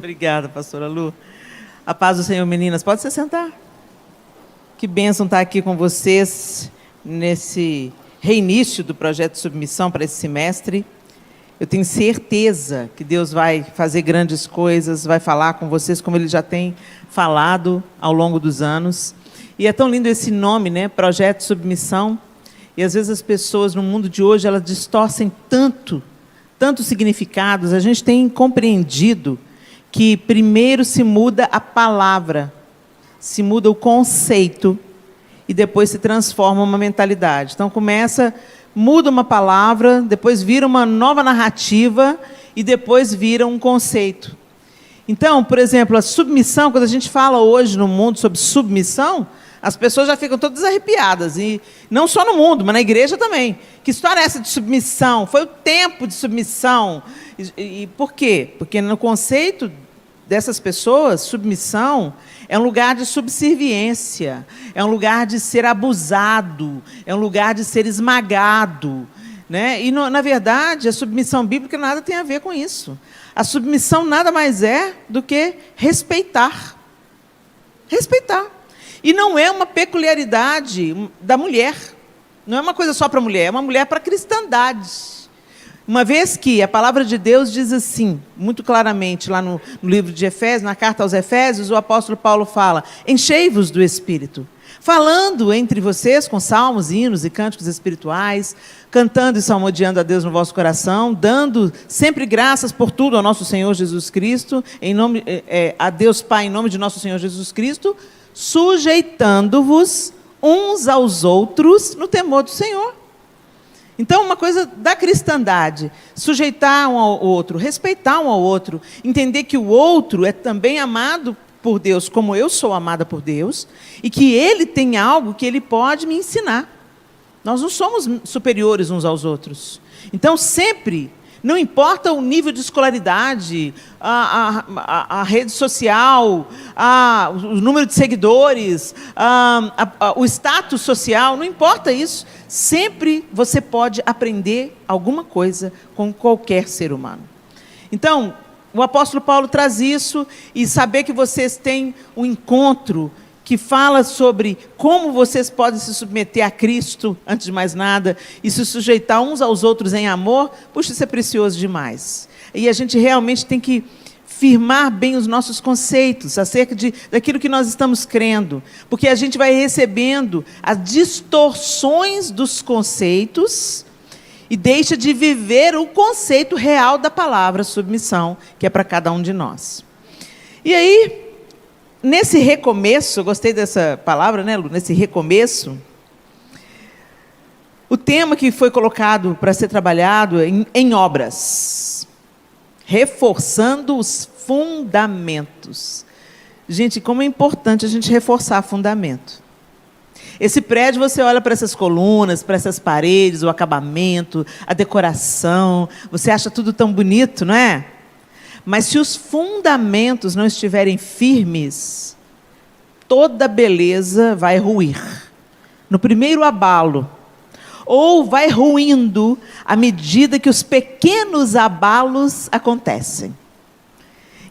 Obrigada, pastora Lu. A paz do Senhor, meninas. Pode se sentar. Que bênção estar aqui com vocês nesse reinício do projeto de submissão para esse semestre. Eu tenho certeza que Deus vai fazer grandes coisas, vai falar com vocês como Ele já tem falado ao longo dos anos. E é tão lindo esse nome, né? Projeto de submissão. E às vezes as pessoas no mundo de hoje, elas distorcem tantos significados. A gente tem compreendido que primeiro se muda a palavra, se muda o conceito e depois se transforma uma mentalidade. Então muda uma palavra, depois vira uma nova narrativa e depois vira um conceito. Então, por exemplo, a submissão, quando a gente fala hoje no mundo sobre submissão, as pessoas já ficam todas arrepiadas, e não só no mundo, mas na igreja também. Que história é essa de submissão? Foi o tempo de submissão. E por quê? Porque no conceito dessas pessoas, submissão é um lugar de subserviência, é um lugar de ser abusado, é um lugar de ser esmagado, né? E, na verdade, a submissão bíblica nada tem a ver com isso. A submissão nada mais é do que respeitar. Respeitar. E não é uma peculiaridade da mulher. Não é uma coisa só para a mulher, é uma mulher para a cristandade. Uma vez que a palavra de Deus diz assim, muito claramente, lá no livro de Efésios, na carta aos Efésios, o apóstolo Paulo fala: enchei-vos do Espírito, falando entre vocês com salmos, hinos e cânticos espirituais, cantando e salmodiando a Deus no vosso coração, dando sempre graças por tudo ao nosso Senhor Jesus Cristo, a Deus Pai, em nome de nosso Senhor Jesus Cristo, sujeitando-vos uns aos outros no temor do Senhor. Então, uma coisa da cristandade, sujeitar um ao outro, respeitar um ao outro, entender que o outro é também amado por Deus, como eu sou amada por Deus, e que ele tem algo que ele pode me ensinar. Nós não somos superiores uns aos outros. Então, sempre, não importa o nível de escolaridade, a rede social, o número de seguidores, o status social, não importa isso. Sempre você pode aprender alguma coisa com qualquer ser humano. Então, o apóstolo Paulo traz isso, e saber que vocês têm um encontro que fala sobre como vocês podem se submeter a Cristo, antes de mais nada, e se sujeitar uns aos outros em amor, puxa, isso é precioso demais. E a gente realmente tem que firmar bem os nossos conceitos acerca daquilo que nós estamos crendo, porque a gente vai recebendo as distorções dos conceitos e deixa de viver o conceito real da palavra submissão, que é para cada um de nós. E aí, nesse recomeço, eu gostei dessa palavra, né, Lu? Nesse recomeço, o tema que foi colocado para ser trabalhado em obras, reforçando os fundamentos. Gente, como é importante a gente reforçar fundamento. Esse prédio, você olha para essas colunas, para essas paredes, o acabamento, a decoração, você acha tudo tão bonito, não é? Mas se os fundamentos não estiverem firmes, toda beleza vai ruir. No primeiro abalo, ou vai ruindo à medida que os pequenos abalos acontecem.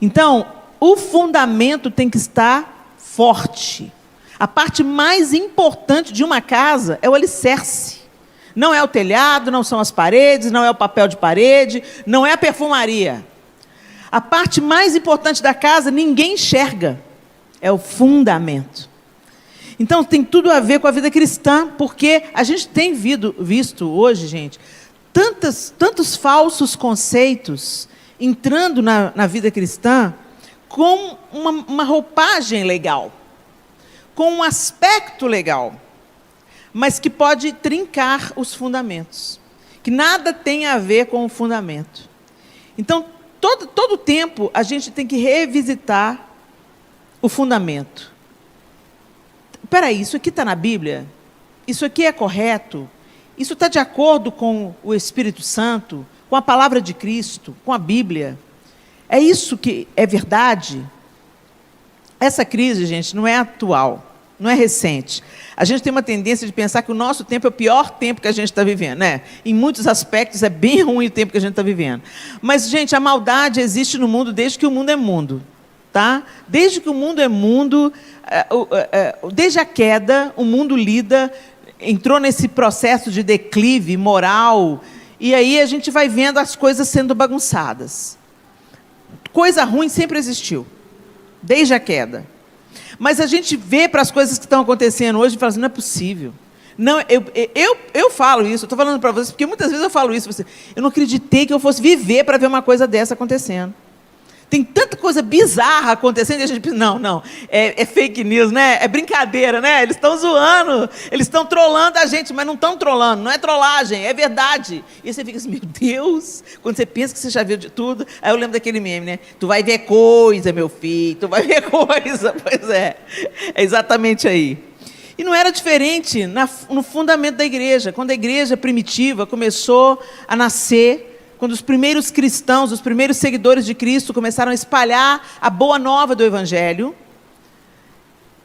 Então, o fundamento tem que estar forte. A parte mais importante de uma casa é o alicerce. Não é o telhado, não são as paredes, não é o papel de parede, não é a perfumaria. A parte mais importante da casa ninguém enxerga, é o fundamento. Então, tem tudo a ver com a vida cristã, porque a gente tem visto hoje, gente, tantos falsos conceitos entrando na vida cristã com uma roupagem legal, com um aspecto legal, mas que pode trincar os fundamentos, que nada tem a ver com o fundamento. Então, todo tempo a gente tem que revisitar o fundamento. Espera aí, isso aqui está na Bíblia? Isso aqui é correto? Isso está de acordo com o Espírito Santo, com a palavra de Cristo, com a Bíblia? É isso que é verdade? Essa crise, gente, não é atual. não é recente. A gente tem uma tendência de pensar que o nosso tempo é o pior tempo que a gente está vivendo, né? Em muitos aspectos é bem ruim o tempo que a gente está vivendo. Mas, gente, a maldade existe no mundo desde que o mundo é mundo. Tá? Desde que o mundo é mundo, desde a queda, o mundo entrou nesse processo de declive moral, e aí a gente vai vendo as coisas sendo bagunçadas. Coisa ruim sempre existiu, desde a queda. Mas a gente vê para as coisas que estão acontecendo hoje e fala assim, não é possível. Não, eu falo isso, estou falando para vocês, porque muitas vezes eu falo isso, eu não acreditei que eu fosse viver para ver uma coisa dessa acontecendo. Tem tanta coisa bizarra acontecendo e a gente pensa, não, é fake news, né? É brincadeira, né? Eles estão zoando, eles estão trollando a gente, mas não estão trollando, não é trollagem, é verdade. E você fica assim, meu Deus, quando você pensa que você já viu de tudo, aí eu lembro daquele meme, né? Tu vai ver coisa, meu filho, tu vai ver coisa. Pois é exatamente aí. E não era diferente no fundamento da igreja, quando a igreja primitiva começou a nascer, quando os primeiros cristãos, os primeiros seguidores de Cristo começaram a espalhar a boa nova do Evangelho,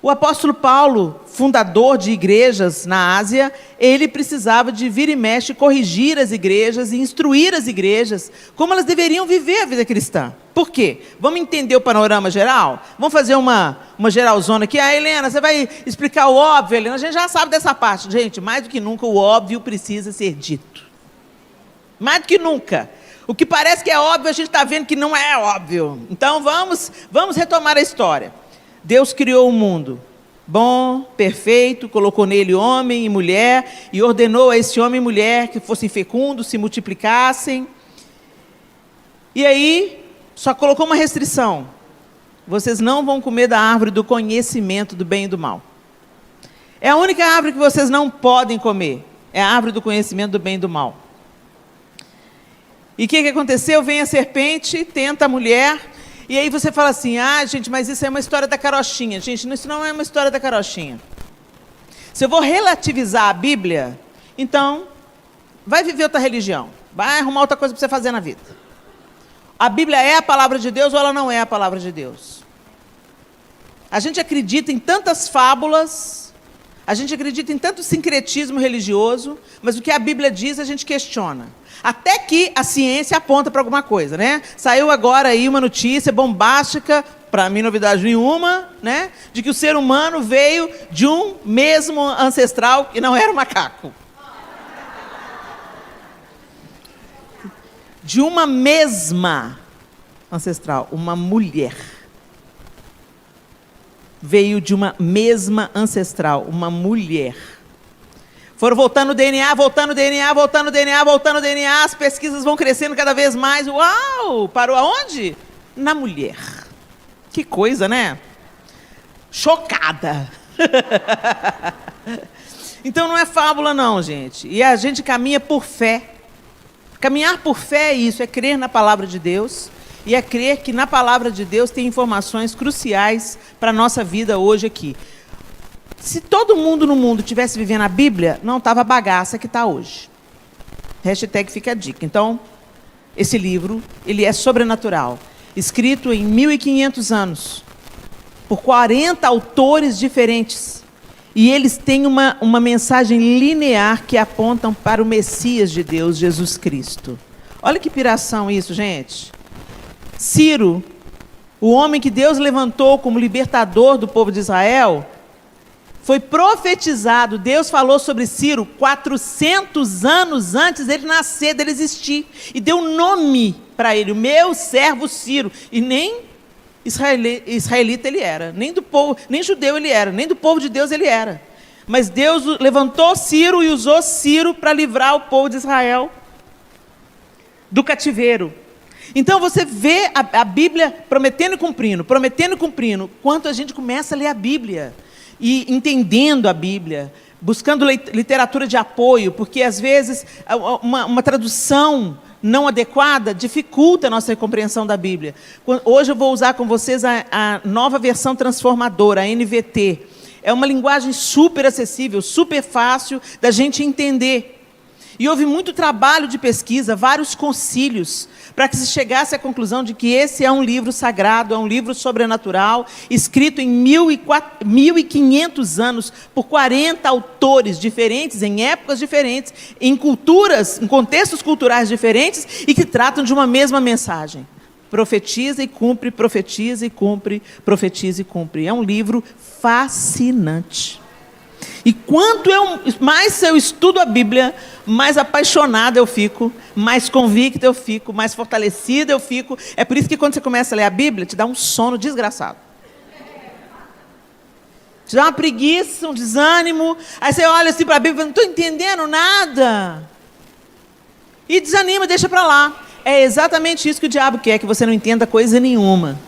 o apóstolo Paulo, fundador de igrejas na Ásia, ele precisava de vir e mexe, corrigir as igrejas e instruir as igrejas como elas deveriam viver a vida cristã. Por quê? Vamos entender o panorama geral? Vamos fazer uma geralzona aqui. Helena, você vai explicar o óbvio, Helena? A gente já sabe dessa parte. Gente, mais do que nunca, o óbvio precisa ser dito. Mais do que nunca. O que parece que é óbvio, a gente está vendo que não é óbvio. Então, vamos retomar a história. Deus criou o mundo bom, perfeito, colocou nele homem e mulher, e ordenou a esse homem e mulher que fossem fecundos, se multiplicassem. E aí, só colocou uma restrição. Vocês não vão comer da árvore do conhecimento do bem e do mal. É a única árvore que vocês não podem comer. É a árvore do conhecimento do bem e do mal. E o que aconteceu? Vem a serpente, tenta a mulher, e aí você fala assim, gente, mas isso é uma história da carochinha. Gente, isso não é uma história da carochinha. Se eu vou relativizar a Bíblia, então, vai viver outra religião, vai arrumar outra coisa para você fazer na vida. A Bíblia é a palavra de Deus ou ela não é a palavra de Deus? A gente acredita em tantas fábulas, a gente acredita em tanto sincretismo religioso, mas o que a Bíblia diz a gente questiona. Até que a ciência aponta para alguma coisa, né? Saiu agora aí uma notícia bombástica, para mim novidade nenhuma, né? De que o ser humano veio de um mesmo ancestral que não era um macaco. De uma mesma ancestral, uma mulher. Veio de uma mesma ancestral, uma mulher. Foram voltando o DNA, as pesquisas vão crescendo cada vez mais. Uau! Parou aonde? Na mulher. Que coisa, né? Chocada. Então não é fábula não, gente. E a gente caminha por fé. Caminhar por fé é isso, é crer na palavra de Deus. E é crer que na palavra de Deus tem informações cruciais para a nossa vida hoje aqui. Se todo mundo no mundo tivesse vivendo a Bíblia, não estava a bagaça que está hoje. Hashtag fica a dica. Então, esse livro, ele é sobrenatural. Escrito em 1500 anos, por 40 autores diferentes. E eles têm uma mensagem linear que apontam para o Messias de Deus, Jesus Cristo. Olha que piração isso, gente. Ciro, o homem que Deus levantou como libertador do povo de Israel, foi profetizado, Deus falou sobre Ciro 400 anos antes dele nascer, dele existir. E deu nome para ele, o meu servo Ciro. E nem israelita ele era, nem do povo, nem judeu ele era, nem do povo de Deus ele era. Mas Deus levantou Ciro e usou Ciro para livrar o povo de Israel do cativeiro. Então você vê a Bíblia prometendo e cumprindo, quanto a gente começa a ler a Bíblia. E entendendo a Bíblia, buscando literatura de apoio, porque às vezes uma tradução não adequada dificulta a nossa compreensão da Bíblia. Hoje eu vou usar com vocês a nova versão transformadora, a NVT. É uma linguagem super acessível, super fácil da gente entender. E houve muito trabalho de pesquisa, vários concílios, para que se chegasse à conclusão de que esse é um livro sagrado, é um livro sobrenatural, escrito em 1500 anos, por 40 autores diferentes, em épocas diferentes, em culturas, em contextos culturais diferentes, e que tratam de uma mesma mensagem. Profetiza e cumpre, profetiza e cumpre, profetiza e cumpre. É um livro fascinante. E quanto mais eu estudo a Bíblia, mais apaixonada eu fico, mais convicta eu fico, mais fortalecida eu fico. É por isso que quando você começa a ler a Bíblia, te dá um sono desgraçado. Te dá uma preguiça, um desânimo. Aí você olha assim para a Bíblia e fala, não estou entendendo nada. E desanima, deixa para lá. É exatamente isso que o diabo quer, que você não entenda coisa nenhuma.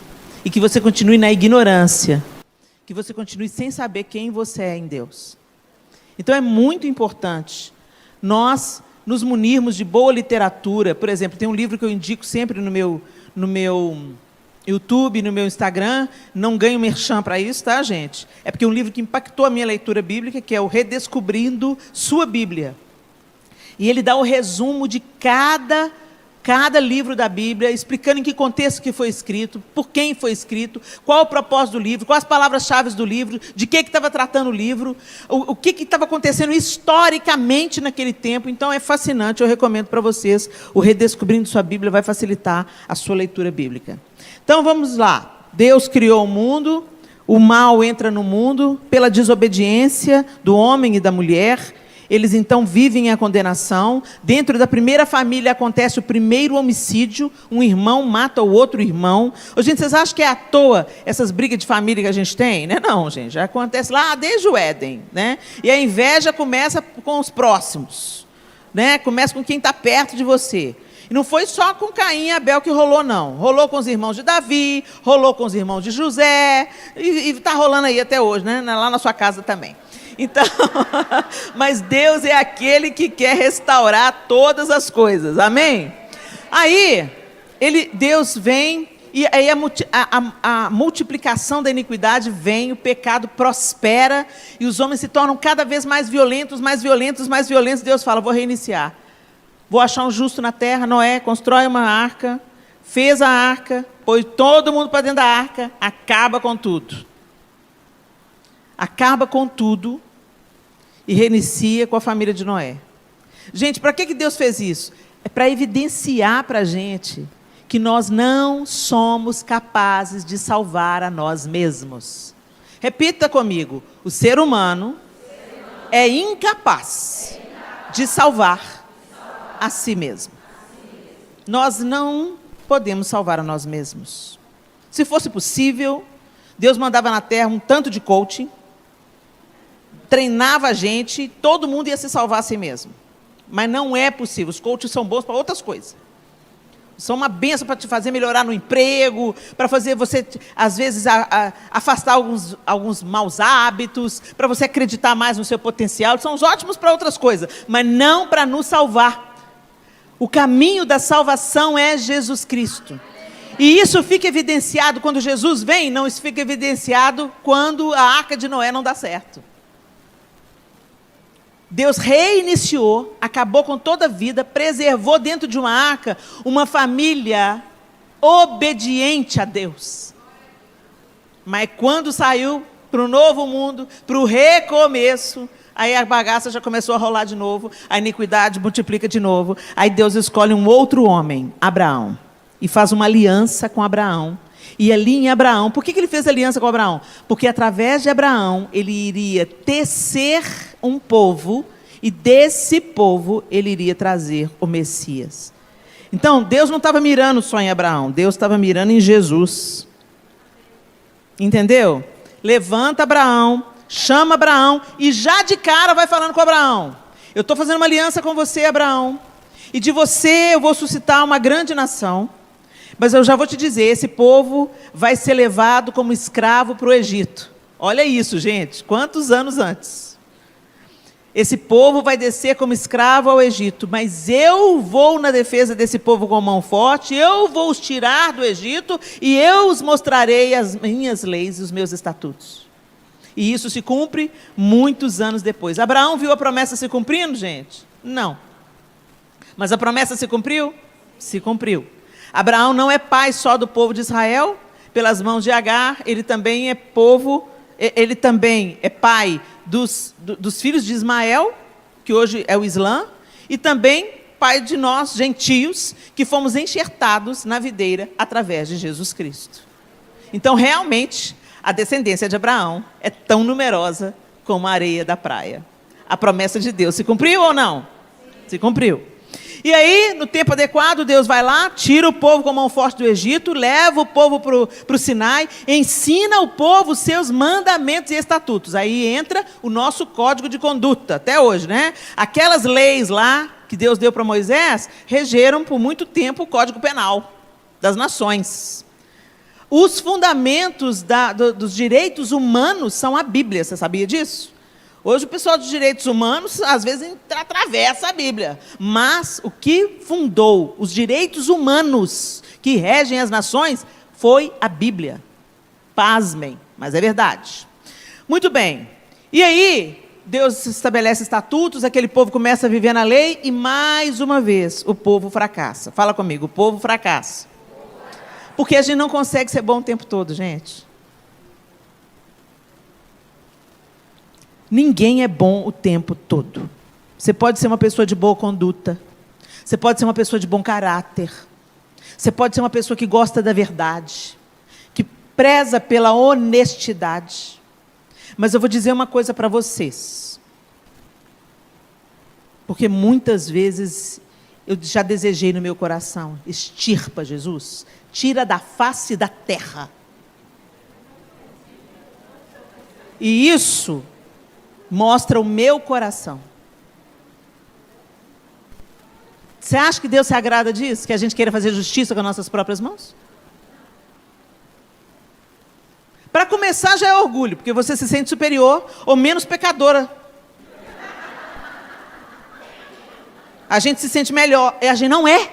E que você continue na ignorância. Que você continue sem saber quem você é em Deus. Então é muito importante nós nos munirmos de boa literatura. Por exemplo, tem um livro que eu indico sempre no meu YouTube, no meu Instagram. Não ganho merchan para isso, tá, gente? É porque é um livro que impactou a minha leitura bíblica, que é o Redescobrindo Sua Bíblia. E ele dá o resumo de cada livro da Bíblia, explicando em que contexto que foi escrito, por quem foi escrito, qual o propósito do livro, quais as palavras-chave do livro, de que estava tratando o livro, o que estava acontecendo historicamente naquele tempo. Então é fascinante, eu recomendo para vocês, o Redescobrindo Sua Bíblia vai facilitar a sua leitura bíblica. Então vamos lá, Deus criou o mundo, o mal entra no mundo, pela desobediência do homem e da mulher. Eles então vivem a condenação. Dentro da primeira família acontece o primeiro homicídio. Um irmão mata o outro irmão. Ô, gente, vocês acham que é à toa essas brigas de família que a gente tem? Né? Não, gente, já acontece lá desde o Éden. Né? E a inveja começa com os próximos. Né? Começa com quem está perto de você. E não foi só com Caim e Abel que rolou, não. Rolou com os irmãos de Davi, rolou com os irmãos de José, e está rolando aí até hoje, né? Lá na sua casa também. Então, mas Deus é aquele que quer restaurar todas as coisas, amém? Aí, Deus vem, e aí a multiplicação da iniquidade vem, o pecado prospera, e os homens se tornam cada vez mais violentos, mais violentos, mais violentos. Deus fala, vou reiniciar, vou achar um justo na terra. Noé constrói uma arca, fez a arca, põe todo mundo para dentro da arca, acaba com tudo. Acaba com tudo e reinicia com a família de Noé. Gente, para que Deus fez isso? É para evidenciar para a gente que nós não somos capazes de salvar a nós mesmos. Repita comigo, o ser humano é incapaz de salvar a si mesmo. Nós não podemos salvar a nós mesmos. Se fosse possível, Deus mandava na terra um tanto de coaching, treinava a gente, todo mundo ia se salvar a si mesmo. Mas não é possível. Os coaches são bons para outras coisas. São uma bênção para te fazer melhorar no emprego, para fazer você, às vezes, afastar alguns maus hábitos, para você acreditar mais no seu potencial. São ótimos para outras coisas, mas não para nos salvar. O caminho da salvação é Jesus Cristo. E isso fica evidenciado quando Jesus vem, não, isso fica evidenciado quando a arca de Noé não dá certo. Deus reiniciou, acabou com toda a vida, preservou dentro de uma arca uma família obediente a Deus. Mas quando saiu para o novo mundo, para o recomeço, aí a bagaça já começou a rolar de novo, a iniquidade multiplica de novo. Aí Deus escolhe um outro homem, Abraão, e faz uma aliança com Abraão. E ali em Abraão, por que ele fez aliança com Abraão? Porque através de Abraão, ele iria tecer um povo, e desse povo ele iria trazer o Messias. Então, Deus não estava mirando só em Abraão, Deus estava mirando em Jesus. Entendeu? Levanta Abraão, chama Abraão, e já de cara vai falando com Abraão. Eu estou fazendo uma aliança com você, Abraão, e de você eu vou suscitar uma grande nação. Mas eu já vou te dizer, esse povo vai ser levado como escravo para o Egito. Olha isso, gente, quantos anos antes? Esse povo vai descer como escravo ao Egito, mas eu vou na defesa desse povo com mão forte, eu vou os tirar do Egito e eu os mostrarei as minhas leis e os meus estatutos. E isso se cumpre muitos anos depois. Abraão viu a promessa se cumprindo, gente? Não. Mas a promessa se cumpriu? Se cumpriu. Abraão não é pai só do povo de Israel, pelas mãos de Agar, ele também é pai dos filhos de Ismael, que hoje é o Islã, e também pai de nós, gentios, que fomos enxertados na videira através de Jesus Cristo. Então, realmente, a descendência de Abraão é tão numerosa como a areia da praia. A promessa de Deus se cumpriu ou não? Se cumpriu. E aí, no tempo adequado, Deus vai lá, tira o povo com a mão forte do Egito, leva o povo para o Sinai, ensina o povo os seus mandamentos e estatutos. Aí entra o nosso código de conduta, até hoje, né? Aquelas leis lá que Deus deu para Moisés, regeram por muito tempo o Código Penal das nações. Os fundamentos dos direitos humanos são a Bíblia, você sabia disso? Hoje o pessoal dos direitos humanos, às vezes, atravessa a Bíblia. Mas o que fundou os direitos humanos que regem as nações foi a Bíblia. Pasmem, mas é verdade. Muito bem. E aí, Deus estabelece estatutos, aquele povo começa a viver na lei e, mais uma vez, o povo fracassa. Fala comigo, o povo fracassa. Porque a gente não consegue ser bom o tempo todo, gente. Ninguém é bom o tempo todo. Você pode ser uma pessoa de boa conduta. Você pode ser uma pessoa de bom caráter. Você pode ser uma pessoa que gosta da verdade, que preza pela honestidade. Mas eu vou dizer uma coisa para vocês. Porque muitas vezes eu já desejei no meu coração, extirpa Jesus, tira da face da terra. E isso mostra o meu coração. Você acha que Deus se agrada disso? Que a gente queira fazer justiça com as nossas próprias mãos? Para começar já é orgulho, porque você se sente superior ou menos pecadora. A gente se sente melhor, e a gente não é.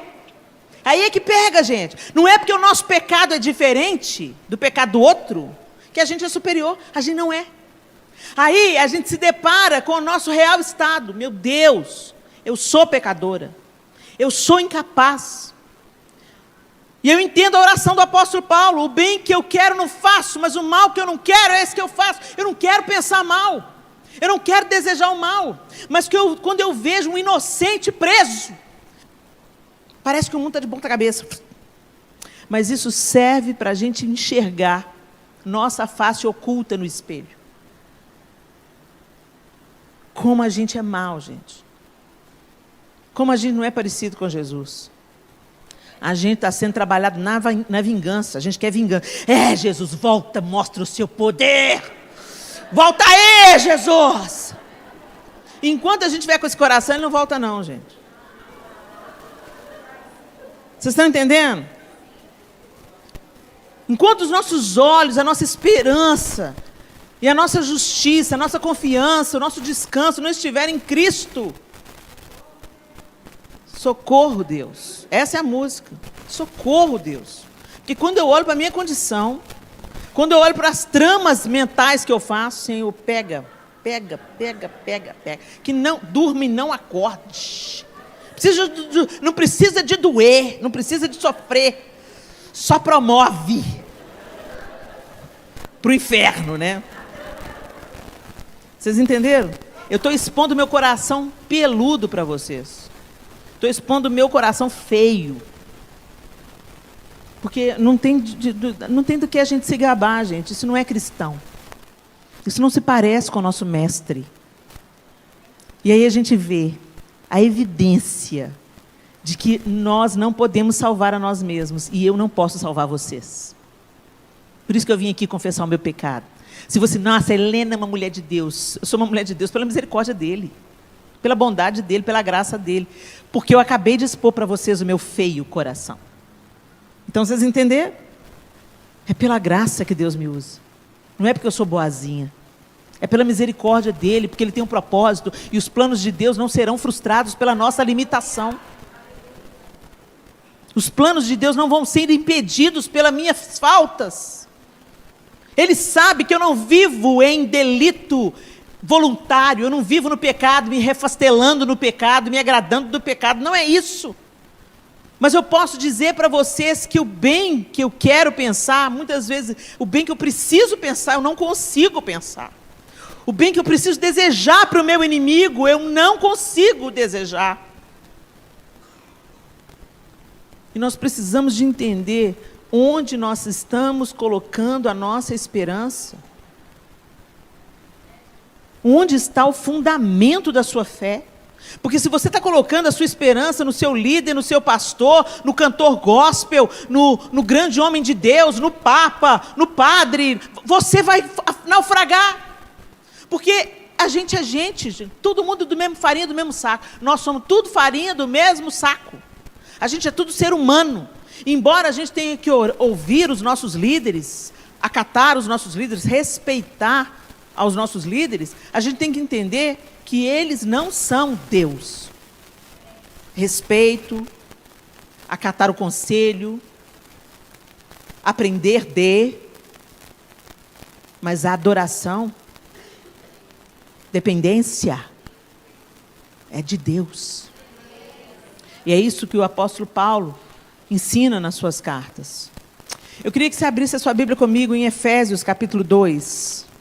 Aí é que pega, gente. Não é porque o nosso pecado é diferente do pecado do outro, que a gente é superior, a gente não é. Aí a gente se depara com o nosso real estado. Meu Deus, eu sou pecadora. Eu sou incapaz. E eu entendo a oração do apóstolo Paulo. O bem que eu quero não faço, mas o mal que eu não quero é esse que eu faço. Eu não quero pensar mal. Eu não quero desejar o mal. Mas quando eu vejo um inocente preso, parece que o mundo está de ponta cabeça. Mas isso serve para a gente enxergar nossa face oculta no espelho. Como a gente é mal, gente. Como a gente não é parecido com Jesus. A gente está sendo trabalhado na vingança. A gente quer vingança. Jesus, volta, mostra o seu poder. Volta aí, Jesus. Enquanto a gente estiver com esse coração, ele não volta não, gente. Vocês estão entendendo? Enquanto os nossos olhos, a nossa esperança e a nossa justiça, a nossa confiança, o nosso descanso não estiverem em Cristo. Socorro, Deus. Essa é a música. Socorro, Deus. Porque quando eu olho para a minha condição, quando eu olho para as tramas mentais que eu faço, Senhor, pega. Que não durma e não acorde. Não precisa de doer, não precisa de sofrer. Só promove para o inferno, né? Vocês entenderam? Eu estou expondo meu coração peludo para vocês. Estou expondo meu coração feio. Porque não tem do que a gente se gabar, gente. Isso não é cristão. Isso não se parece com o nosso mestre. E aí a gente vê a evidência de que nós não podemos salvar a nós mesmos. E eu não posso salvar vocês. Por isso que eu vim aqui confessar o meu pecado. Se você, nossa, Helena é uma mulher de Deus. Eu sou uma mulher de Deus pela misericórdia dele. Pela bondade dele, pela graça dele. Porque eu acabei de expor para vocês o meu feio coração. Então vocês entenderam? É pela graça que Deus me usa. Não é porque eu sou boazinha. É pela misericórdia dele, porque ele tem um propósito. E os planos de Deus não serão frustrados pela nossa limitação. Os planos de Deus não vão ser impedidos pelas minhas faltas. Ele sabe que eu não vivo em delito voluntário, eu não vivo no pecado, me refastelando no pecado, me agradando do pecado, não é isso. Mas eu posso dizer para vocês que o bem que eu quero pensar, muitas vezes, o bem que eu preciso pensar, eu não consigo pensar. O bem que eu preciso desejar para o meu inimigo, eu não consigo desejar. E nós precisamos de entender onde nós estamos colocando a nossa esperança. Onde está o fundamento da sua fé? Porque se você está colocando a sua esperança no seu líder, no seu pastor, no cantor gospel, no grande homem de Deus, no papa, no padre, você vai naufragar. Porque a gente é gente, todo mundo do mesmo farinha do mesmo saco. Nós somos tudo farinha do mesmo saco. A gente é tudo ser humano. Embora a gente tenha que ouvir os nossos líderes, acatar os nossos líderes, respeitar aos nossos líderes, a gente tem que entender que eles não são Deus. Respeito, acatar o conselho, aprender mas a adoração, dependência, é de Deus. E é isso que o apóstolo Paulo ensina nas suas cartas. Eu queria que você abrisse a sua Bíblia comigo em Efésios capítulo 2.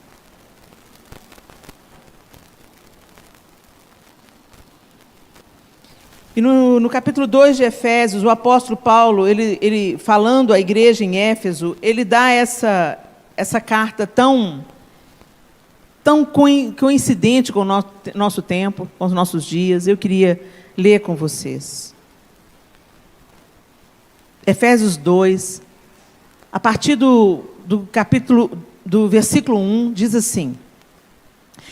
E no capítulo 2 de Efésios, o apóstolo Paulo, ele falando à igreja em Éfeso, ele dá essa carta tão coincidente com o nosso tempo, com os nossos dias. Eu queria ler com vocês. Efésios 2, a partir do versículo 1, diz assim.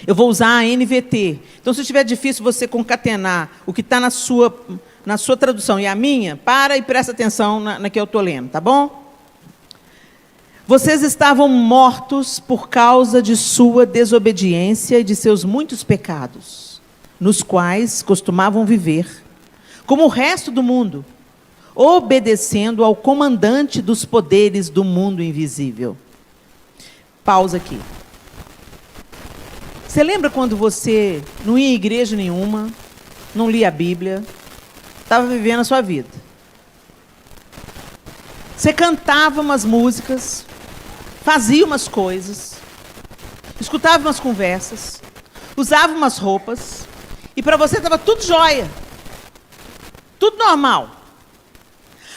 Eu vou usar a NVT. Então, se estiver difícil você concatenar o que está na sua tradução e a minha, para e presta atenção na que eu estou lendo, tá bom? Vocês estavam mortos por causa de sua desobediência e de seus muitos pecados, nos quais costumavam viver, como o resto do mundo, obedecendo ao comandante dos poderes do mundo invisível. Pausa aqui. Você lembra quando você não ia em igreja nenhuma, não lia a Bíblia, estava vivendo a sua vida? Você cantava umas músicas, fazia umas coisas, escutava umas conversas, usava umas roupas, e para você estava tudo jóia, tudo normal.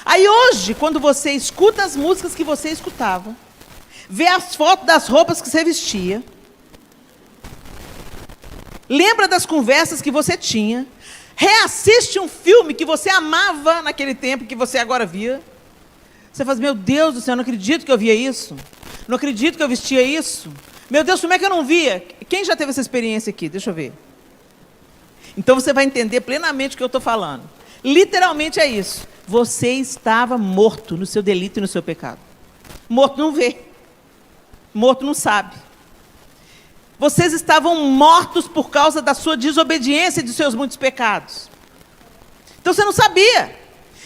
Aí hoje, quando você escuta as músicas que você escutava, vê as fotos das roupas que você vestia, lembra das conversas que você tinha, reassiste um filme que você amava naquele tempo, que você agora via, você fala, meu Deus do céu, não acredito que eu via isso, não acredito que eu vestia isso, meu Deus, como é que eu não via? Quem já teve essa experiência aqui? Deixa eu ver. Então você vai entender plenamente o que eu estou falando. Literalmente é isso. Você estava morto no seu delito e no seu pecado. Morto não vê, morto não sabe. Vocês estavam mortos por causa da sua desobediência e dos seus muitos pecados. Então você não sabia.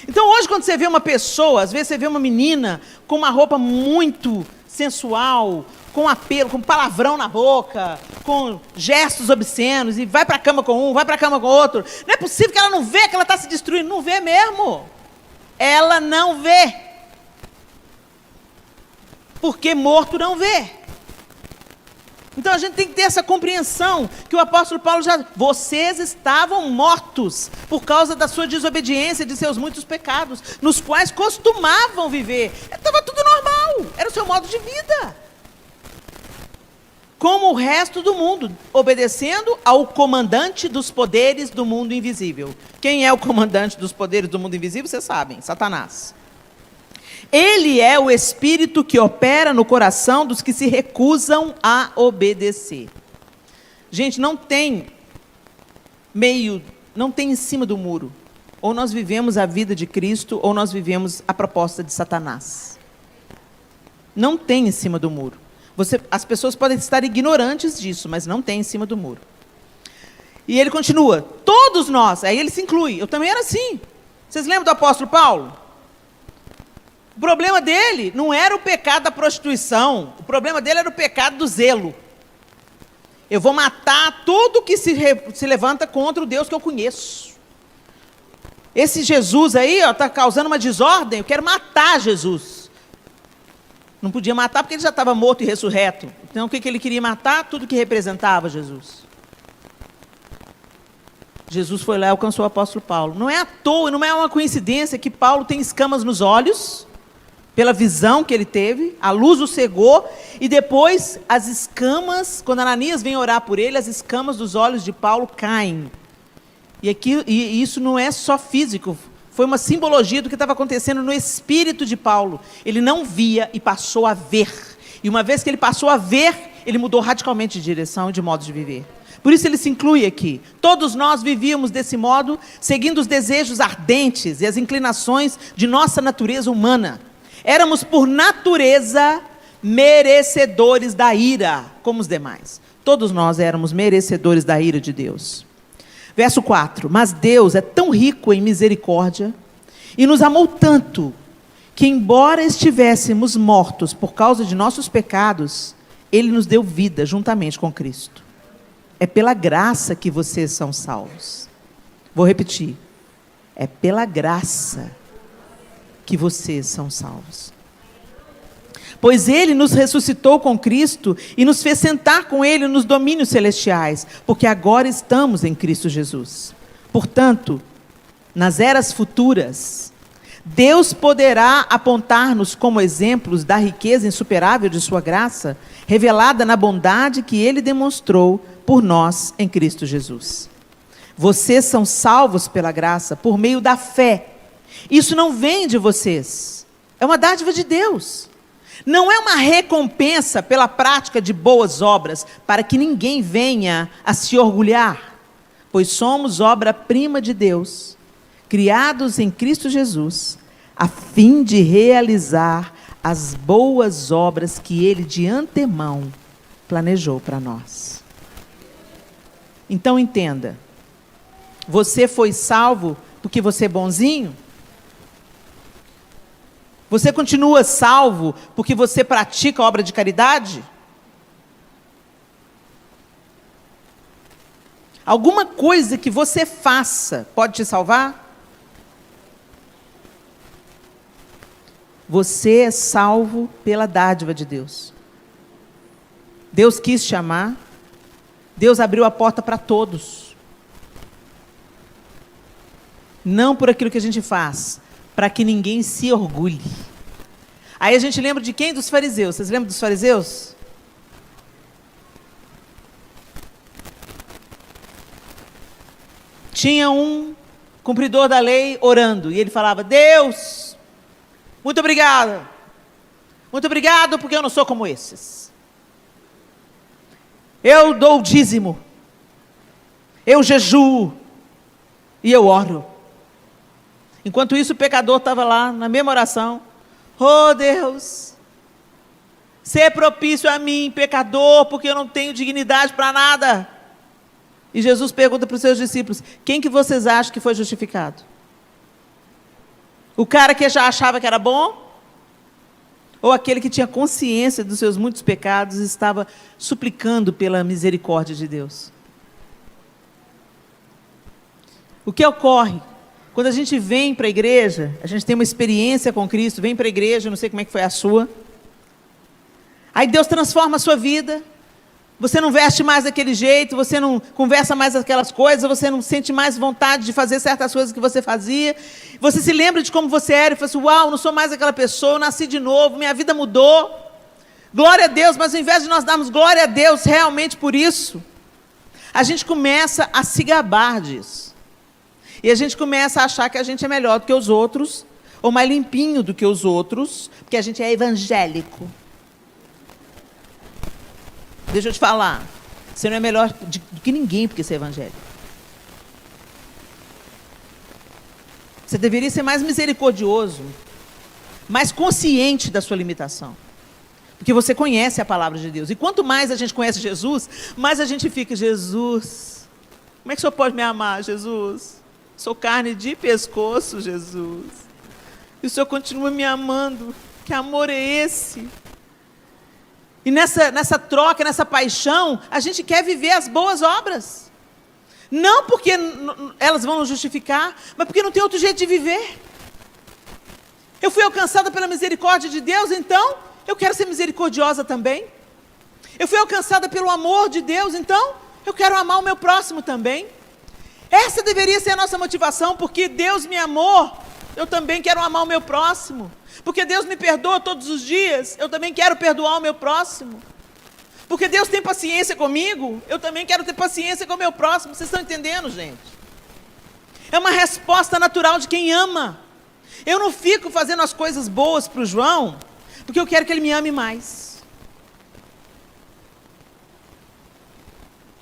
Então hoje, quando você vê uma pessoa, às vezes você vê uma menina com uma roupa muito sensual, com apelo, com palavrão na boca, com gestos obscenos, e vai para a cama com um, vai para a cama com outro. Não é possível que ela não vê que ela está se destruindo. Não vê mesmo. Ela não vê. Porque morto não vê. Então a gente tem que ter essa compreensão que o apóstolo Paulo já... Vocês estavam mortos por causa da sua desobediência, de seus muitos pecados, nos quais costumavam viver. Estava tudo normal, era o seu modo de vida. Como o resto do mundo, obedecendo ao comandante dos poderes do mundo invisível. Quem é o comandante dos poderes do mundo invisível? Vocês sabem, Satanás. Ele é o espírito que opera no coração dos que se recusam a obedecer. Gente, não tem em cima do muro. Ou nós vivemos a vida de Cristo, ou nós vivemos a proposta de Satanás. Não tem em cima do muro. As pessoas podem estar ignorantes disso, mas não tem em cima do muro. E ele continua, todos nós, aí ele se inclui, eu também era assim. Vocês lembram do apóstolo Paulo? O problema dele não era o pecado da prostituição, o problema dele era o pecado do zelo. Eu vou matar tudo que se levanta contra o Deus que eu conheço. Esse Jesus aí está causando uma desordem, eu quero matar Jesus. Não podia matar porque ele já estava morto e ressurreto. Então o que ele queria matar? Tudo que representava Jesus. Jesus foi lá e alcançou o apóstolo Paulo. Não é à toa, não é uma coincidência que Paulo tem escamas nos olhos, pela visão que ele teve, a luz o cegou, e depois as escamas, quando Ananias vem orar por ele, as escamas dos olhos de Paulo caem. E isso não é só físico, foi uma simbologia do que estava acontecendo no espírito de Paulo. Ele não via e passou a ver. E uma vez que ele passou a ver, ele mudou radicalmente de direção e de modo de viver. Por isso ele se inclui aqui. Todos nós vivíamos desse modo, seguindo os desejos ardentes e as inclinações de nossa natureza humana. Éramos, por natureza, merecedores da ira, como os demais. Todos nós éramos merecedores da ira de Deus. Verso 4. Mas Deus é tão rico em misericórdia e nos amou tanto que, embora estivéssemos mortos por causa de nossos pecados, Ele nos deu vida juntamente com Cristo. É pela graça que vocês são salvos. Vou repetir. É pela graça que vocês são salvos. Pois Ele nos ressuscitou com Cristo e nos fez sentar com Ele nos domínios celestiais, porque agora estamos em Cristo Jesus. Portanto, nas eras futuras, Deus poderá apontar-nos como exemplos da riqueza insuperável de sua graça, revelada na bondade que Ele demonstrou por nós em Cristo Jesus. Vocês são salvos pela graça, por meio da fé. Isso não vem de vocês, é uma dádiva de Deus. Não é uma recompensa pela prática de boas obras, para que ninguém venha a se orgulhar, pois somos obra-prima de Deus, criados em Cristo Jesus, a fim de realizar as boas obras que Ele de antemão planejou para nós. Então entenda, você foi salvo porque você é bonzinho? Você continua salvo porque você pratica a obra de caridade? Alguma coisa que você faça pode te salvar? Você é salvo pela dádiva de Deus. Deus quis te amar. Deus abriu a porta para todos. Não por aquilo que a gente faz, para que ninguém se orgulhe. Aí a gente lembra de quem? Dos fariseus. Vocês lembram dos fariseus? Tinha um cumpridor da lei orando, e ele falava: Deus, muito obrigado. Muito obrigado porque eu não sou como esses. Eu dou o dízimo. Eu jejuo. E eu oro. Enquanto isso, o pecador estava lá, na mesma oração. Oh Deus, ser propício a mim, pecador, porque eu não tenho dignidade para nada. E Jesus pergunta para os seus discípulos: quem que vocês acham que foi justificado? O cara que já achava que era bom? Ou aquele que tinha consciência dos seus muitos pecados e estava suplicando pela misericórdia de Deus? O que ocorre? Quando a gente vem para a igreja, a gente tem uma experiência com Cristo, vem para a igreja, não sei como é que foi a sua. Aí Deus transforma a sua vida. Você não veste mais daquele jeito, você não conversa mais aquelas coisas, você não sente mais vontade de fazer certas coisas que você fazia. Você se lembra de como você era e fala assim: uau, não sou mais aquela pessoa, eu nasci de novo, minha vida mudou. Glória a Deus, mas ao invés de nós darmos glória a Deus realmente por isso, a gente começa a se gabar disso. E a gente começa a achar que a gente é melhor do que os outros, ou mais limpinho do que os outros, porque a gente é evangélico. Deixa eu te falar, você não é melhor do que ninguém porque você é evangélico. Você deveria ser mais misericordioso, mais consciente da sua limitação. Porque você conhece a palavra de Deus. E quanto mais a gente conhece Jesus, mais a gente fica: Jesus, como é que o Senhor pode me amar, Jesus? Sou carne de pescoço, Jesus. E o Senhor continua me amando. Que amor é esse? E nessa troca, nessa paixão, a gente quer viver as boas obras. Não porque elas vão nos justificar, mas porque não tem outro jeito de viver. Eu fui alcançada pela misericórdia de Deus, então eu quero ser misericordiosa também. Eu fui alcançada pelo amor de Deus, então eu quero amar o meu próximo também. Essa deveria ser a nossa motivação, porque Deus me amou, eu também quero amar o meu próximo. Porque Deus me perdoa todos os dias, eu também quero perdoar o meu próximo. Porque Deus tem paciência comigo, eu também quero ter paciência com o meu próximo. Vocês estão entendendo, gente? É uma resposta natural de quem ama. Eu não fico fazendo as coisas boas para o João, porque eu quero que ele me ame mais.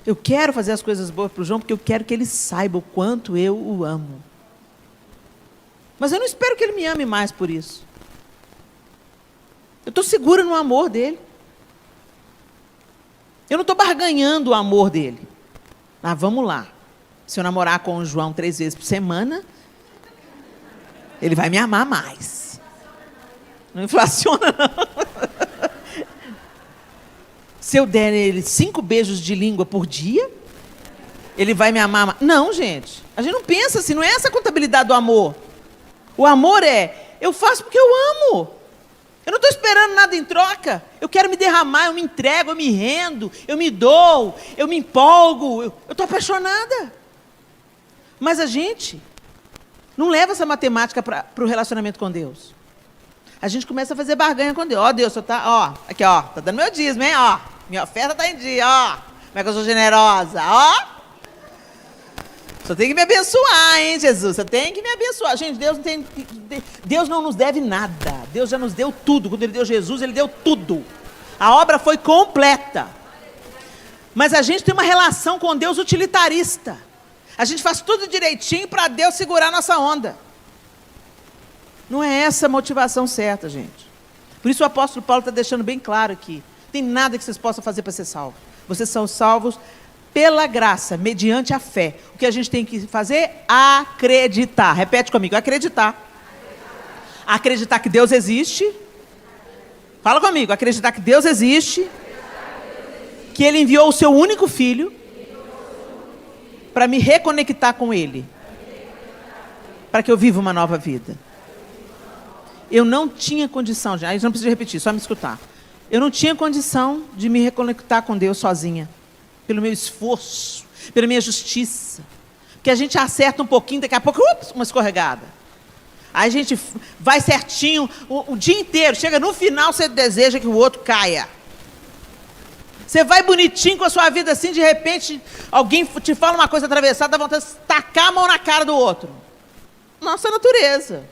Eu quero fazer as coisas boas para o João, porque eu quero que ele saiba o quanto eu o amo. Mas eu não espero que ele me ame mais por isso. Eu estou segura no amor dele. Eu não estou barganhando o amor dele. Ah, vamos lá. Se eu namorar com o João 3 vezes por semana, ele vai me amar mais. Não inflaciona, não. Se eu der ele 5 beijos de língua por dia, ele vai me amar mais. Não, gente. A gente não pensa assim, não é essa a contabilidade do amor. O amor eu faço porque eu amo. Eu não estou esperando nada em troca. Eu quero me derramar, eu me entrego, eu me rendo, eu me dou, eu me empolgo. Eu estou apaixonada. Mas a gente não leva essa matemática para o relacionamento com Deus. A gente começa a fazer barganha com Deus. Ó, Deus, só tá, aqui, tá dando meu dízimo, hein? Minha oferta está em dia, como é que eu sou generosa, Só tem que me abençoar, hein, Jesus? Você tem que me abençoar. Gente, Deus não nos deve nada. Deus já nos deu tudo. Quando Ele deu Jesus, Ele deu tudo. A obra foi completa. Mas a gente tem uma relação com Deus utilitarista. A gente faz tudo direitinho para Deus segurar a nossa onda. Não é essa a motivação certa, gente. Por isso o apóstolo Paulo está deixando bem claro aqui. Não tem nada que vocês possam fazer para ser salvos. Vocês são salvos pela graça, mediante a fé. O que a gente tem que fazer? Acreditar. Repete comigo, acreditar. Acreditar que Deus existe. Fala comigo, acreditar que Deus existe. Que Ele enviou o seu único filho para me reconectar com Ele. Para que eu viva uma nova vida. Eu não tinha condição, aí não preciso repetir, só me escutar. Eu não tinha condição de me reconectar com Deus sozinha. Pelo meu esforço, pela minha justiça. Porque a gente acerta um pouquinho, daqui a pouco, uma escorregada. Aí a gente vai certinho o dia inteiro. Chega no final, você deseja que o outro caia. Você vai bonitinho com a sua vida assim, de repente, alguém te fala uma coisa atravessada, dá vontade de tacar a mão na cara do outro. Nossa natureza.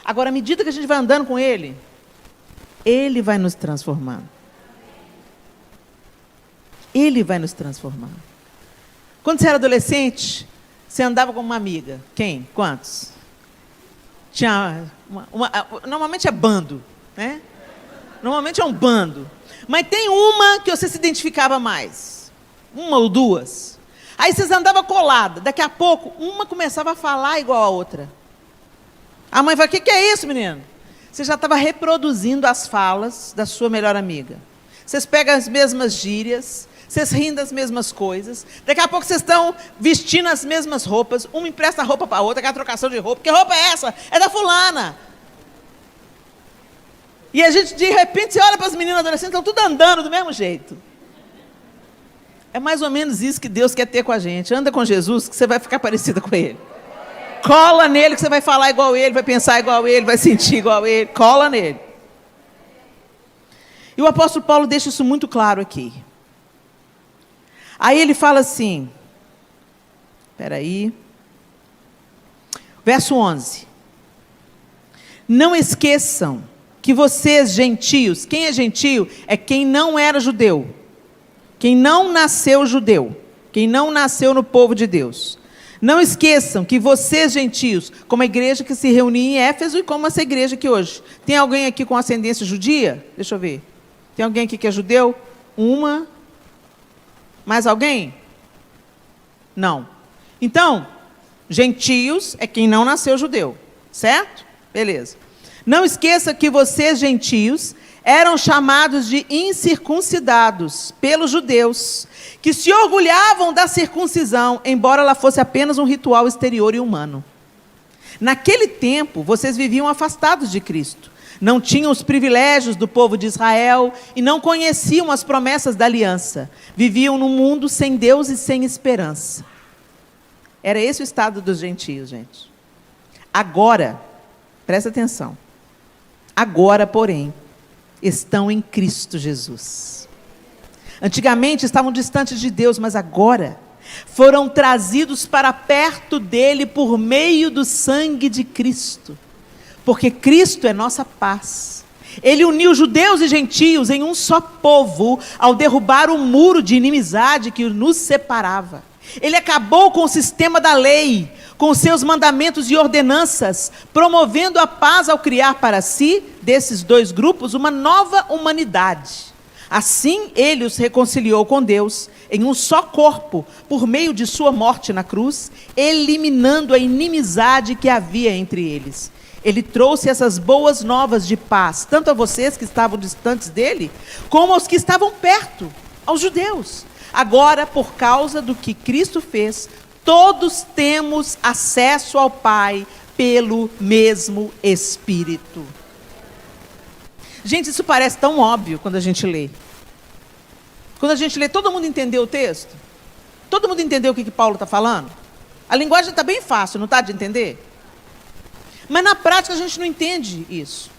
Agora, à medida que a gente vai andando com Ele, Ele vai nos transformando. Ele vai nos transformar. Quando você era adolescente, você andava com uma amiga. Quem? Quantos? Tinha normalmente é bando, né? Normalmente é um bando. Mas tem uma que você se identificava mais. Uma ou duas. Aí vocês andavam coladas. Daqui a pouco, uma começava a falar igual a outra. A mãe fala, o que é isso, menino? Você já estava reproduzindo as falas da sua melhor amiga. Vocês pegam as mesmas gírias, vocês riem das mesmas coisas. Daqui a pouco vocês estão vestindo as mesmas roupas. Uma empresta a roupa para a outra, aquela trocação de roupa. Que roupa é essa? É da fulana. E a gente, de repente, você olha para as meninas adolescentes, estão tudo andando do mesmo jeito. É mais ou menos isso que Deus quer ter com a gente. Anda com Jesus, que você vai ficar parecida com Ele. Cola nele, que você vai falar igual Ele, vai pensar igual Ele, vai sentir igual Ele. Cola nele. E o apóstolo Paulo deixa isso muito claro aqui. Aí ele fala assim, espera aí, verso 11. Não esqueçam que vocês, gentios, quem é gentio? É quem não era judeu. Quem não nasceu judeu. Quem não nasceu no povo de Deus. Não esqueçam que vocês, gentios, como a igreja que se reunia em Éfeso e como essa igreja aqui hoje. Tem alguém aqui com ascendência judia? Deixa eu ver. Tem alguém aqui que é judeu? Uma. Mais alguém? Não. Então, gentios é quem não nasceu judeu. Certo? Beleza. Não esqueça que vocês, gentios, eram chamados de incircuncidados pelos judeus, que se orgulhavam da circuncisão, embora ela fosse apenas um ritual exterior e humano. Naquele tempo, vocês viviam afastados de Cristo, não tinham os privilégios do povo de Israel e não conheciam as promessas da aliança. Viviam num mundo sem Deus e sem esperança. Era esse o estado dos gentios, gente. Agora, presta atenção, agora, porém, estão em Cristo Jesus. Antigamente estavam distantes de Deus, mas agora foram trazidos para perto dele por meio do sangue de Cristo. Porque Cristo é nossa paz. Ele uniu judeus e gentios em um só povo ao derrubar o muro de inimizade que nos separava. Ele acabou com o sistema da lei, com seus mandamentos e ordenanças, promovendo a paz ao criar para si, desses dois grupos, uma nova humanidade. Assim, ele os reconciliou com Deus em um só corpo, por meio de sua morte na cruz, eliminando a inimizade que havia entre eles. Ele trouxe essas boas novas de paz, tanto a vocês que estavam distantes dele, como aos que estavam perto, aos judeus. Agora, por causa do que Cristo fez, todos temos acesso ao Pai pelo mesmo Espírito. Gente, isso parece tão óbvio quando a gente lê. Quando a gente lê, todo mundo entendeu o texto? Todo mundo entendeu o que Paulo está falando? A linguagem está bem fácil, não está de entender? Mas na prática a gente não entende isso.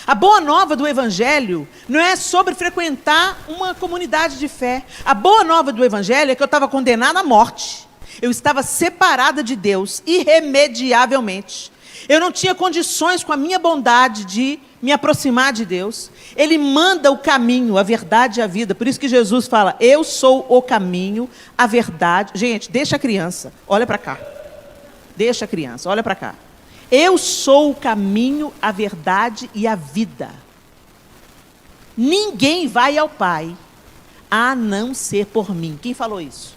A boa nova do Evangelho não é sobre frequentar uma comunidade de fé. A boa nova do Evangelho é que eu estava condenada à morte. Eu estava separada de Deus, irremediavelmente. Eu não tinha condições com a minha bondade de me aproximar de Deus. Ele manda o caminho, a verdade e a vida. Por isso que Jesus fala, eu sou o caminho, a verdade. Gente, deixa a criança, olha para cá. Deixa a criança, olha para cá. Eu sou o caminho, a verdade e a vida. Ninguém vai ao Pai a não ser por mim. Quem falou isso?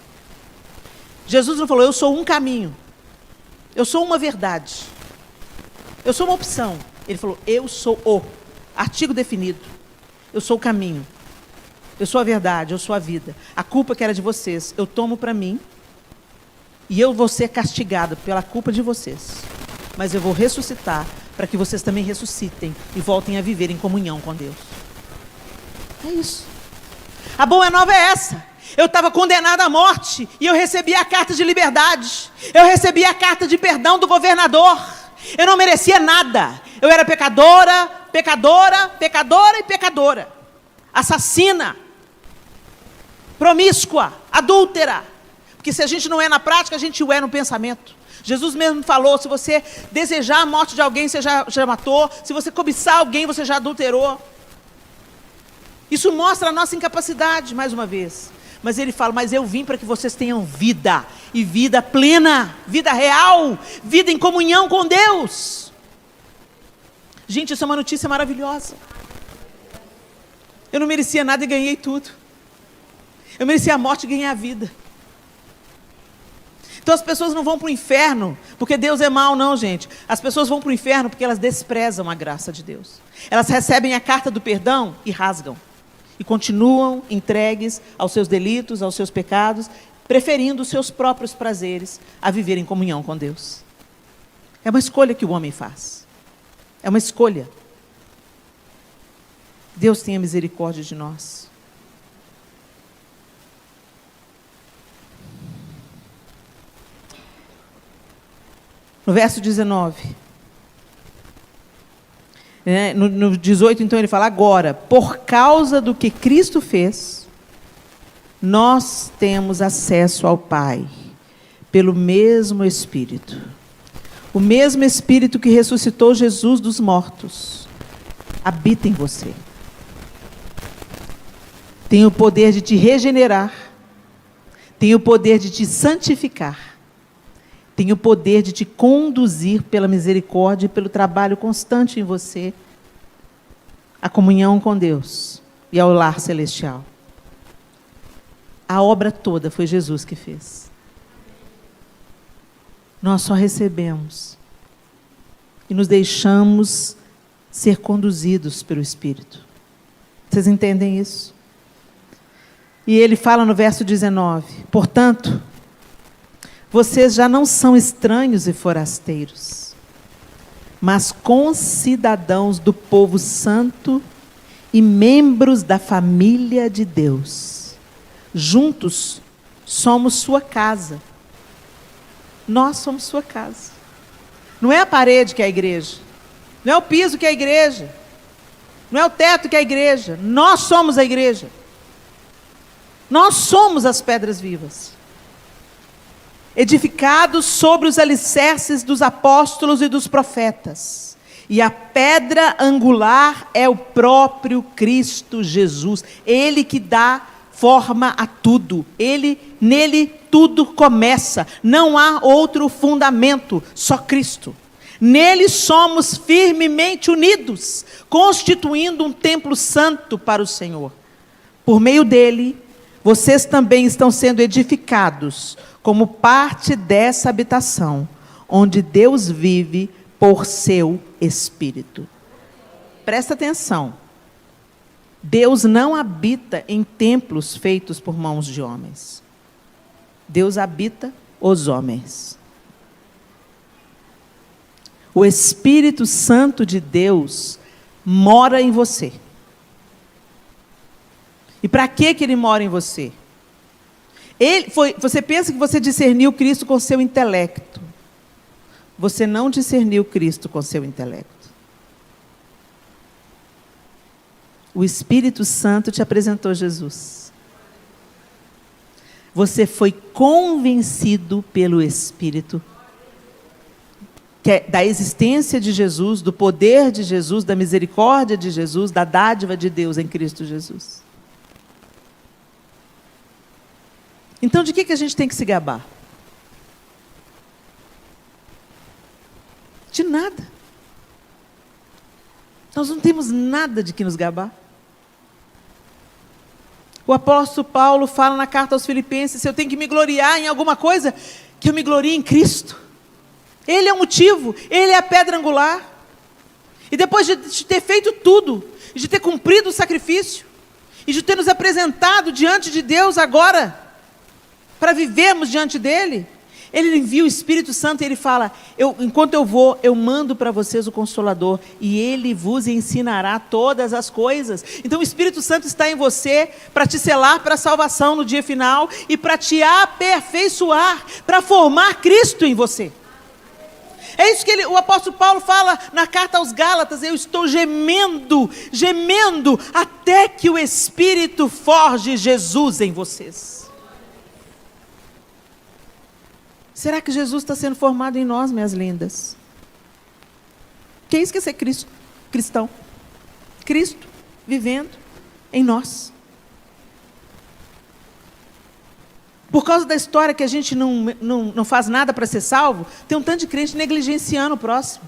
Jesus não falou, eu sou um caminho. Eu sou uma verdade. Eu sou uma opção. Ele falou, eu sou o. Artigo definido. Eu sou o caminho. Eu sou a verdade, eu sou a vida. A culpa que era de vocês, eu tomo para mim. E eu vou ser castigado pela culpa de vocês. Mas eu vou ressuscitar para que vocês também ressuscitem e voltem a viver em comunhão com Deus. É isso. A boa nova é essa. Eu estava condenada à morte e eu recebi a carta de liberdade. Eu recebi a carta de perdão do governador. Eu não merecia nada. Eu era pecadora, pecadora, pecadora e pecadora. Assassina, promíscua, adúltera. Porque se a gente não é na prática, a gente o é no pensamento. Jesus mesmo falou, se você desejar a morte de alguém, você já matou. Se você cobiçar alguém, você já adulterou. Isso mostra a nossa incapacidade, mais uma vez. Mas ele fala, mas eu vim para que vocês tenham vida. E vida plena, vida real, vida em comunhão com Deus. Gente, isso é uma notícia maravilhosa. Eu não merecia nada e ganhei tudo. Eu merecia a morte e ganhei a vida. Então as pessoas não vão para o inferno porque Deus é mau, não, gente. As pessoas vão para o inferno porque elas desprezam a graça de Deus. Elas recebem a carta do perdão e rasgam. E continuam entregues aos seus delitos, aos seus pecados, preferindo os seus próprios prazeres a viver em comunhão com Deus. É uma escolha que o homem faz. É uma escolha. Deus tenha misericórdia de nós. No verso 19. No 18, então, ele fala, agora, por causa do que Cristo fez, nós temos acesso ao Pai, pelo mesmo Espírito. O mesmo Espírito que ressuscitou Jesus dos mortos, habita em você. Tem o poder de te regenerar, tem o poder de te santificar, tem o poder de te conduzir pela misericórdia e pelo trabalho constante em você, a comunhão com Deus e ao lar celestial. A obra toda foi Jesus que fez. Nós só recebemos e nos deixamos ser conduzidos pelo Espírito. Vocês entendem isso? E ele fala no verso 19: portanto, vocês já não são estranhos e forasteiros, mas concidadãos do povo santo e membros da família de Deus. Juntos somos sua casa. Nós somos sua casa. Não é a parede que é a igreja, não é o piso que é a igreja, não é o teto que é a igreja. Nós somos a igreja. Nós somos as pedras vivas, edificados sobre os alicerces dos apóstolos e dos profetas. E a pedra angular é o próprio Cristo Jesus. Ele que dá forma a tudo. Nele tudo começa. Não há outro fundamento, só Cristo. Nele somos firmemente unidos, constituindo um templo santo para o Senhor. Por meio dele, vocês também estão sendo edificados como parte dessa habitação, onde Deus vive por seu Espírito. Presta atenção. Deus não habita em templos feitos por mãos de homens. Deus habita os homens. O Espírito Santo de Deus mora em você. E para que ele mora em você? Você pensa que você discerniu Cristo com seu intelecto. Você não discerniu Cristo com seu intelecto. O Espírito Santo te apresentou Jesus. Você foi convencido pelo Espírito da existência de Jesus, do poder de Jesus, da misericórdia de Jesus, da dádiva de Deus em Cristo Jesus. Então, de que a gente tem que se gabar? De nada. Nós não temos nada de que nos gabar. O apóstolo Paulo fala na carta aos Filipenses: se eu tenho que me gloriar em alguma coisa, que eu me glorie em Cristo. Ele é o motivo, ele é a pedra angular. E depois de ter feito tudo, de ter cumprido o sacrifício, e de ter nos apresentado diante de Deus agora, para vivermos diante dele, ele envia o Espírito Santo e ele fala: enquanto eu vou, eu mando para vocês o Consolador, e ele vos ensinará todas as coisas. Então o Espírito Santo está em você para te selar para a salvação no dia final e para te aperfeiçoar, para formar Cristo em você. É isso que o apóstolo Paulo fala na carta aos Gálatas: eu estou gemendo até que o Espírito forge Jesus em vocês. Será que Jesus está sendo formado em nós, minhas lindas? Que é isso que é ser cristão? Cristo vivendo em nós. Por causa da história que a gente não faz nada para ser salvo, tem um tanto de crente negligenciando o próximo.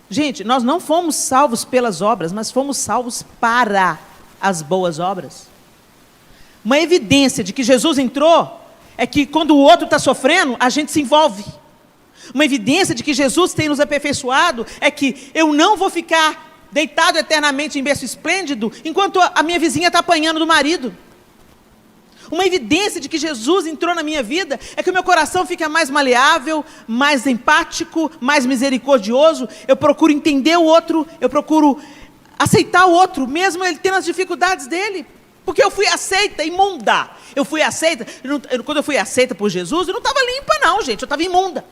Gente, nós não fomos salvos pelas obras, mas fomos salvos para as boas obras. Uma evidência de que Jesus entrou é que quando o outro está sofrendo, a gente se envolve. Uma evidência de que Jesus tem nos aperfeiçoado é que eu não vou ficar deitado eternamente em berço esplêndido enquanto a minha vizinha está apanhando do marido. Uma evidência de que Jesus entrou na minha vida é que o meu coração fica mais maleável, mais empático, mais misericordioso. Eu procuro entender o outro, eu procuro aceitar o outro, mesmo ele tendo as dificuldades dele. Porque eu fui aceita, imunda. Eu fui aceita, quando eu fui aceita por Jesus, eu não estava limpa não, gente, eu estava imunda.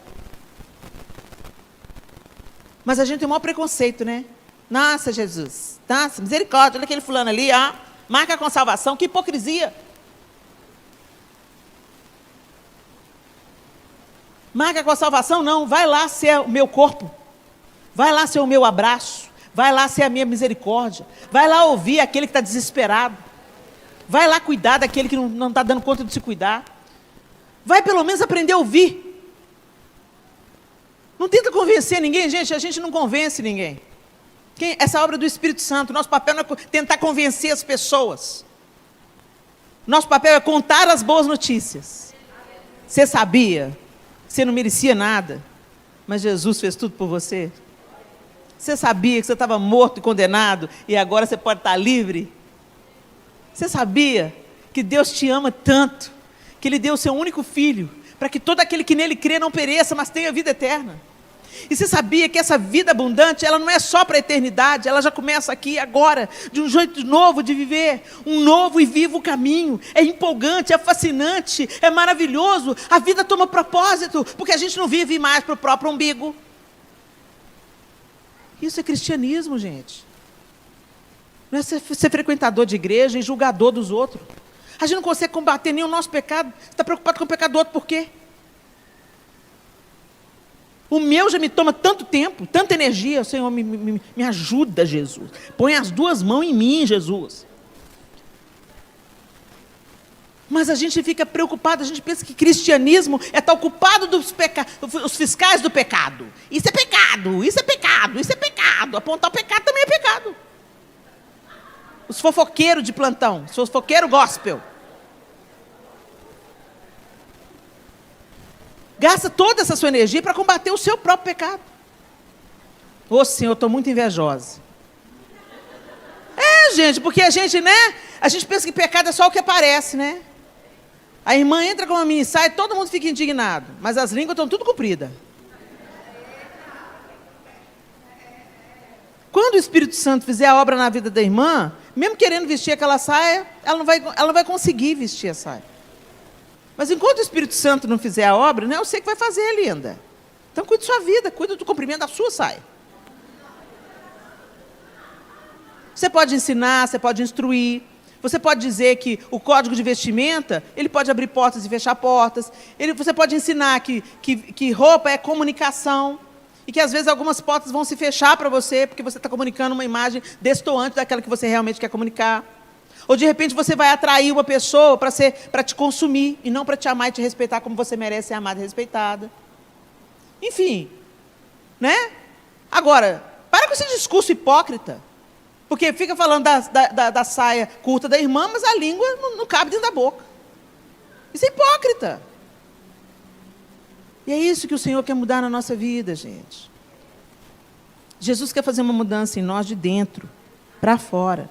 Mas a gente tem o maior preconceito, né? Nossa, Jesus, nossa, misericórdia, olha aquele fulano ali, marca com salvação, que hipocrisia. Marca com a salvação, não, vai lá ser o meu corpo, vai lá ser o meu abraço, vai lá ser a minha misericórdia, vai lá ouvir aquele que está desesperado, vai lá cuidar daquele que não está dando conta de se cuidar, vai pelo menos aprender a ouvir. Não tenta convencer ninguém, gente, a gente não convence ninguém. Essa obra do Espírito Santo, nosso papel não é tentar convencer as pessoas, nosso papel é contar as boas notícias. Você sabia? Você não merecia nada, mas Jesus fez tudo por você. Você sabia que você estava morto e condenado e agora você pode estar livre? Você sabia que Deus te ama tanto, que Ele deu o seu único filho, para que todo aquele que nele crê não pereça, mas tenha vida eterna? E você sabia que essa vida abundante, ela não é só para a eternidade, ela já começa aqui, agora, de um jeito novo de viver, um novo e vivo caminho. É empolgante, é fascinante, é maravilhoso. A vida toma propósito, porque a gente não vive mais para o próprio umbigo. Isso é cristianismo, gente. Não é ser frequentador de igreja e julgador dos outros. A gente não consegue combater nem o nosso pecado. Você está preocupado com o pecado do outro, por quê? O meu já me toma tanto tempo, tanta energia. Senhor, me ajuda, Jesus. Põe as duas mãos em mim, Jesus. Mas a gente fica preocupado, a gente pensa que cristianismo é estar ocupado dos os fiscais do pecado. Isso é pecado, isso é pecado, isso é pecado. Apontar o pecado também é pecado. Os fofoqueiros de plantão, os fofoqueiros gospel. Gasta toda essa sua energia para combater o seu próprio pecado. Ô Senhor, eu estou muito invejosa. É, gente, porque a gente, né? A gente pensa que pecado é só o que aparece, né? A irmã entra com uma mini saia e todo mundo fica indignado. Mas as línguas estão tudo compridas. Quando o Espírito Santo fizer a obra na vida da irmã, mesmo querendo vestir aquela saia, ela não vai conseguir vestir a saia. Mas enquanto o Espírito Santo não fizer a obra, não é você que vai fazer, linda. Então cuide da sua vida, cuide do comprimento da sua saia. Você pode ensinar, você pode instruir, você pode dizer que o código de vestimenta, ele pode abrir portas e fechar portas. Você pode ensinar que roupa é comunicação, e que às vezes algumas portas vão se fechar para você, porque você está comunicando uma imagem destoante daquela que você realmente quer comunicar. Ou de repente você vai atrair uma pessoa para te consumir, e não para te amar e te respeitar como você merece ser amada e respeitada. Enfim, né? Agora, para com esse discurso hipócrita, porque fica falando da saia curta da irmã, mas a língua não cabe dentro da boca. Isso é hipócrita. E é isso que o Senhor quer mudar na nossa vida, gente. Jesus quer fazer uma mudança em nós de dentro para fora.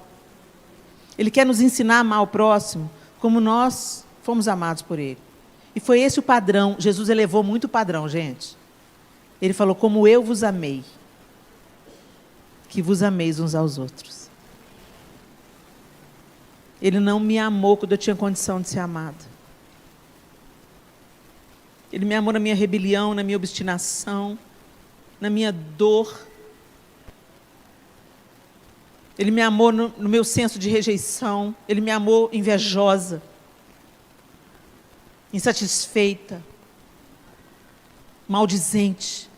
Ele quer nos ensinar a amar o próximo como nós fomos amados por Ele. E foi esse o padrão. Jesus elevou muito o padrão, gente. Ele falou, como eu vos amei, que vos ameis uns aos outros. Ele não me amou quando eu tinha condição de ser amada. Ele me amou na minha rebelião, na minha obstinação, na minha dor. Ele me amou no meu senso de rejeição. Ele me amou invejosa, insatisfeita, maldizente.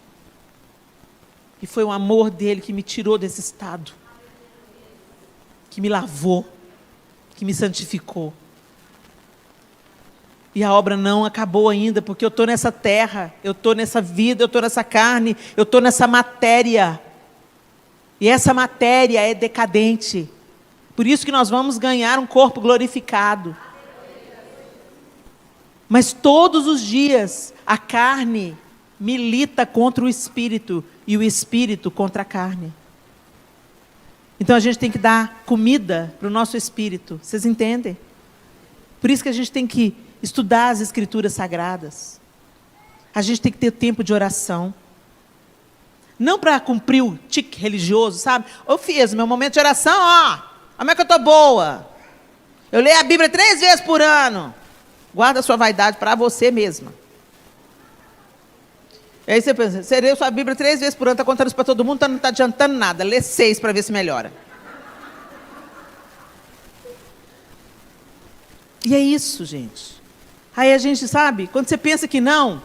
E foi o amor dele que me tirou desse estado, que me lavou, que me santificou. E a obra não acabou ainda, porque eu estou nessa terra, eu estou nessa vida, eu estou nessa carne, eu estou nessa matéria. E essa matéria é decadente. Por isso que nós vamos ganhar um corpo glorificado. Mas todos os dias a carne milita contra o espírito e o espírito contra a carne. Então a gente tem que dar comida para o nosso espírito. Vocês entendem? Por isso que a gente tem que estudar as escrituras sagradas. A gente tem que ter tempo de oração. Não para cumprir o tique religioso, sabe? Ô filho, meu momento de oração, ó. Como é que eu estou boa? Eu leio a Bíblia 3 vezes por ano. Guarda a sua vaidade para você mesma. E aí você pensa, você lê a sua Bíblia 3 vezes por ano, está contando isso para todo mundo, não está adiantando nada. Lê 6 para ver se melhora. E é isso, gente. Aí a gente, sabe, quando você pensa que não,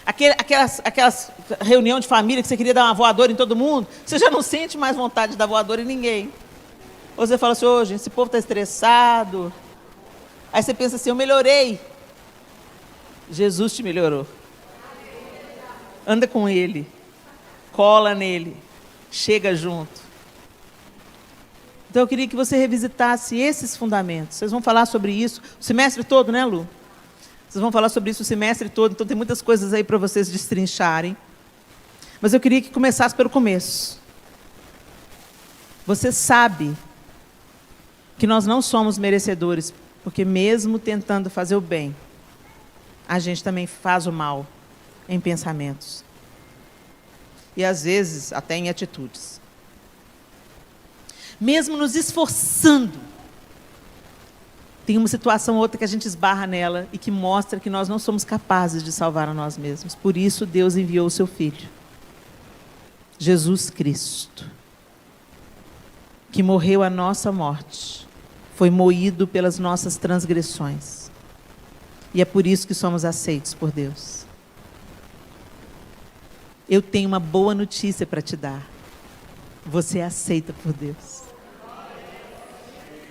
aquelas reunião de família que você queria dar uma voadora em todo mundo, você já não sente mais vontade de dar voadora em ninguém. Ou você fala assim, ô, gente, esse povo está estressado. Aí você pensa assim, eu melhorei. Jesus te melhorou. Anda com Ele. Cola nele. Chega junto. Então eu queria que você revisitasse esses fundamentos. Vocês vão falar sobre isso o semestre todo, né, Lu? Vocês vão falar sobre isso o semestre todo, então tem muitas coisas aí para vocês destrincharem. Mas eu queria que começasse pelo começo. Você sabe que nós não somos merecedores, porque mesmo tentando fazer o bem, a gente também faz o mal em pensamentos. E às vezes até em atitudes. Mesmo nos esforçando, tem uma situação ou outra que a gente esbarra nela e que mostra que nós não somos capazes de salvar a nós mesmos. Por isso Deus enviou o seu Filho, Jesus Cristo, que morreu a nossa morte, foi moído pelas nossas transgressões. E é por isso que somos aceitos por Deus. Eu tenho uma boa notícia para te dar. Você é aceita por Deus.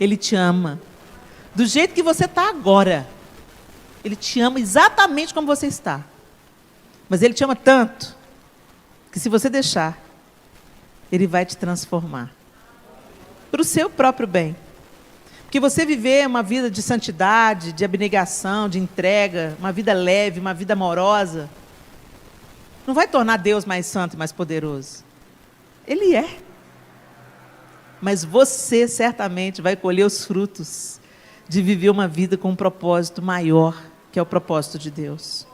Ele te ama. Do jeito que você está agora. Ele te ama exatamente como você está. Mas Ele te ama tanto, que se você deixar, Ele vai te transformar. Para o seu próprio bem. Porque você viver uma vida de santidade, de abnegação, de entrega, uma vida leve, uma vida amorosa, não vai tornar Deus mais santo e mais poderoso. Ele é. Mas você certamente vai colher os frutos de viver uma vida com um propósito maior, que é o propósito de Deus.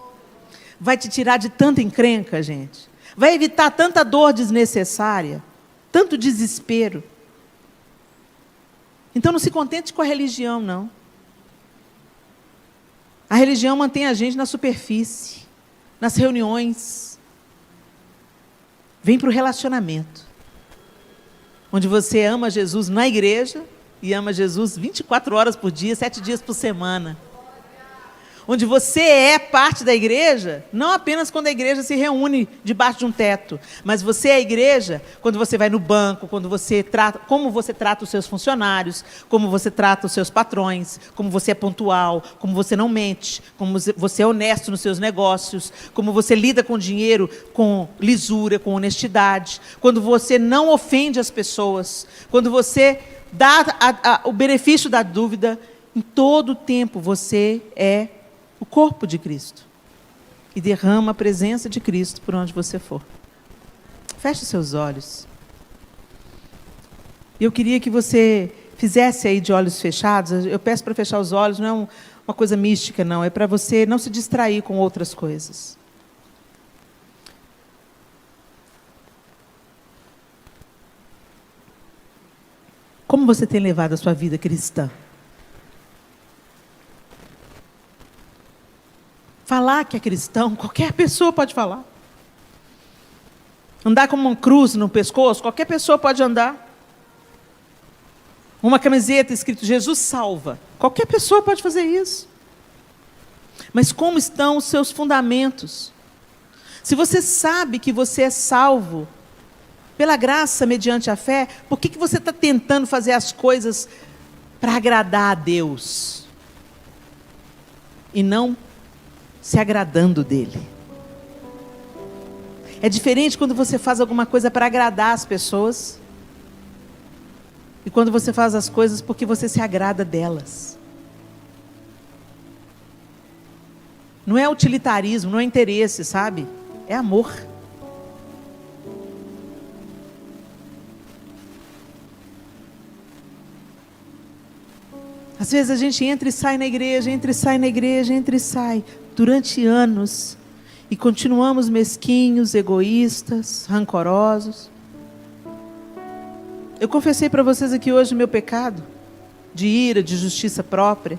Vai te tirar de tanta encrenca, gente. Vai evitar tanta dor desnecessária, tanto desespero. Então não se contente com a religião, não. A religião mantém a gente na superfície, nas reuniões. Vem para o relacionamento, onde você ama Jesus na igreja e ama Jesus 24 horas por dia, 7 dias por semana. Onde você é parte da igreja, não apenas quando a igreja se reúne debaixo de um teto, mas você é a igreja quando você vai no banco, quando você trata, como você trata os seus funcionários, como você trata os seus patrões, como você é pontual, como você não mente, como você é honesto nos seus negócios, como você lida com dinheiro com lisura, com honestidade, quando você não ofende as pessoas, quando você dá o benefício da dúvida. Em todo o tempo você é o corpo de Cristo. E derrama a presença de Cristo por onde você for. Feche seus olhos. Eu queria que você fizesse aí de olhos fechados. Eu peço para fechar os olhos, não é uma coisa mística, não. É para você não se distrair com outras coisas. Como você tem levado a sua vida cristã? Falar que é cristão, qualquer pessoa pode falar. Andar com uma cruz no pescoço, qualquer pessoa pode andar. Uma camiseta escrito Jesus salva, qualquer pessoa pode fazer isso. Mas como estão os seus fundamentos? Se você sabe que você é salvo pela graça mediante a fé, por que você está tentando fazer as coisas para agradar a Deus? E não se agradando dele. É diferente quando você faz alguma coisa para agradar as pessoas e quando você faz as coisas porque você se agrada delas. Não é utilitarismo, não é interesse, sabe? É amor. Às vezes a gente entra e sai na igreja, entra e sai na igreja, entra e sai durante anos e continuamos mesquinhos, egoístas, rancorosos. Eu confessei para vocês aqui hoje o meu pecado de ira, de justiça própria.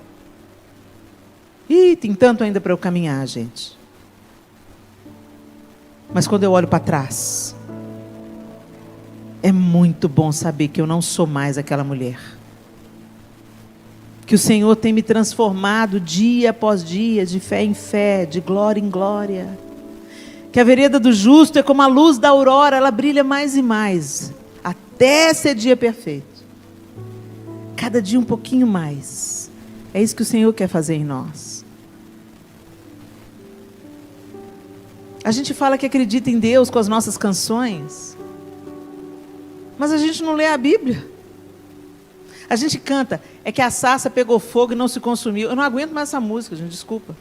E tem tanto ainda para eu caminhar, gente. Mas quando eu olho para trás, é muito bom saber que eu não sou mais aquela mulher. Que o Senhor tem me transformado dia após dia, de fé em fé, de glória em glória. Que a vereda do justo é como a luz da aurora, ela brilha mais e mais, até ser dia perfeito. Cada dia um pouquinho mais. É isso que o Senhor quer fazer em nós. A gente fala que acredita em Deus com as nossas canções, mas a gente não lê a Bíblia. A gente canta, é que a sarça pegou fogo e não se consumiu. Eu não aguento mais essa música, gente, desculpa.